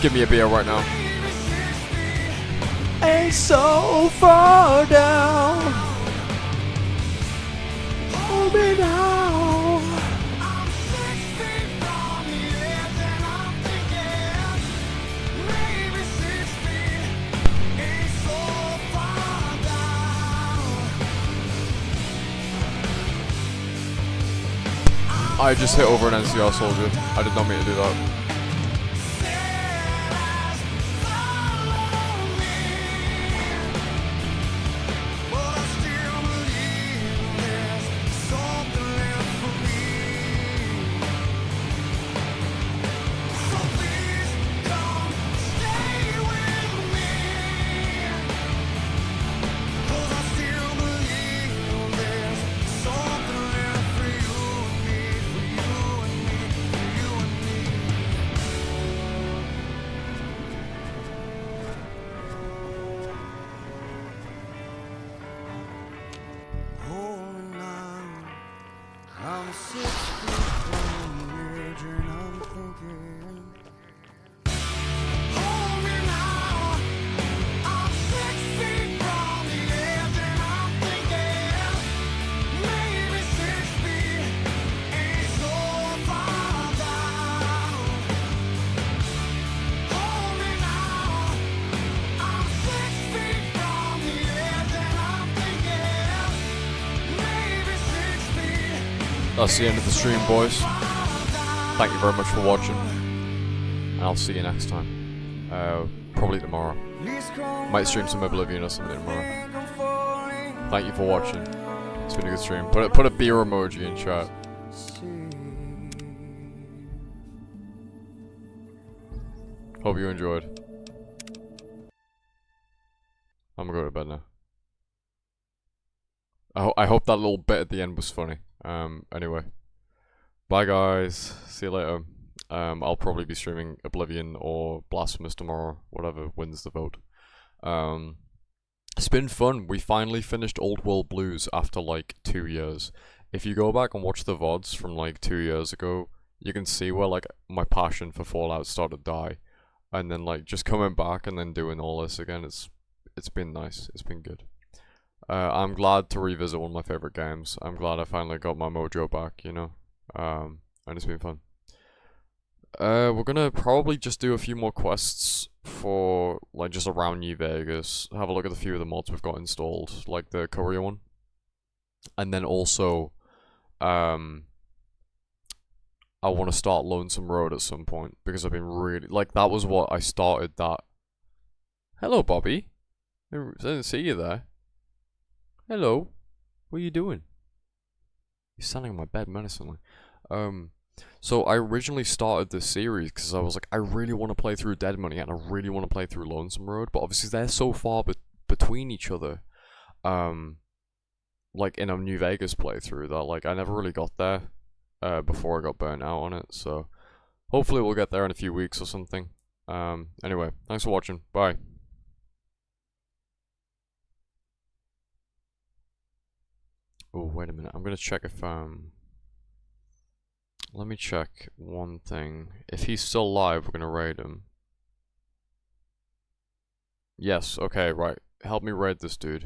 Give me a beer right now. ain't so far down. Hold me now. I'm 6 feet from the edge and I'm thinking maybe 6 feet ain't so far down. I just hit over an NCR soldier. I did not mean to do that. I'm 6 feet from the edge and I'm thinking hold me now. I'm 6 feet from the edge and I'm thinking maybe 6 feet ain't so far down. Hold me now. I'm 6 feet from the edge and I'm thinking maybe 6 feet. That's the end of the stream, boys. Thank you very much for watching, and I'll see you next time. Probably tomorrow. Might stream some Oblivion or something tomorrow. Thank you for watching. It's been a good stream. Put a beer emoji in chat. Hope you enjoyed. I'm gonna go to bed now. I hope that little bit at the end was funny. Anyway. Bye guys. See you later. I'll probably be streaming Oblivion or Blasphemous tomorrow. Whatever wins the vote. It's been fun. We finally finished Old World Blues after like 2 years. If you go back and watch the VODs from like 2 years ago, you can see where like my passion for Fallout started to die. And then like just coming back and then doing all this again, it's been nice. It's been good. I'm glad to revisit one of my favorite games. I'm glad I finally got my mojo back, you know. And it's been fun. We're gonna probably just do a few more quests for like just around New Vegas. Have a look at a few of the mods we've got installed, like the Korea one. And then also, I want to start Lonesome Road at some point because I've been really like that was what I started that. Hello, Bobby. I didn't see you there. Hello, what are you doing? You're standing on my bed menacingly. So I originally started this series because I was like, I really want to play through Dead Money and I really want to play through Lonesome Road, but obviously they're so far between each other. Like in a New Vegas playthrough that like I never really got there before I got burnt out on it. So hopefully we'll get there in a few weeks or something. Anyway, thanks for watching. Bye. Oh, wait a minute. I'm gonna check if, let me check one thing. If he's still alive, we're gonna raid him. Yes, okay, right. Help me raid this dude.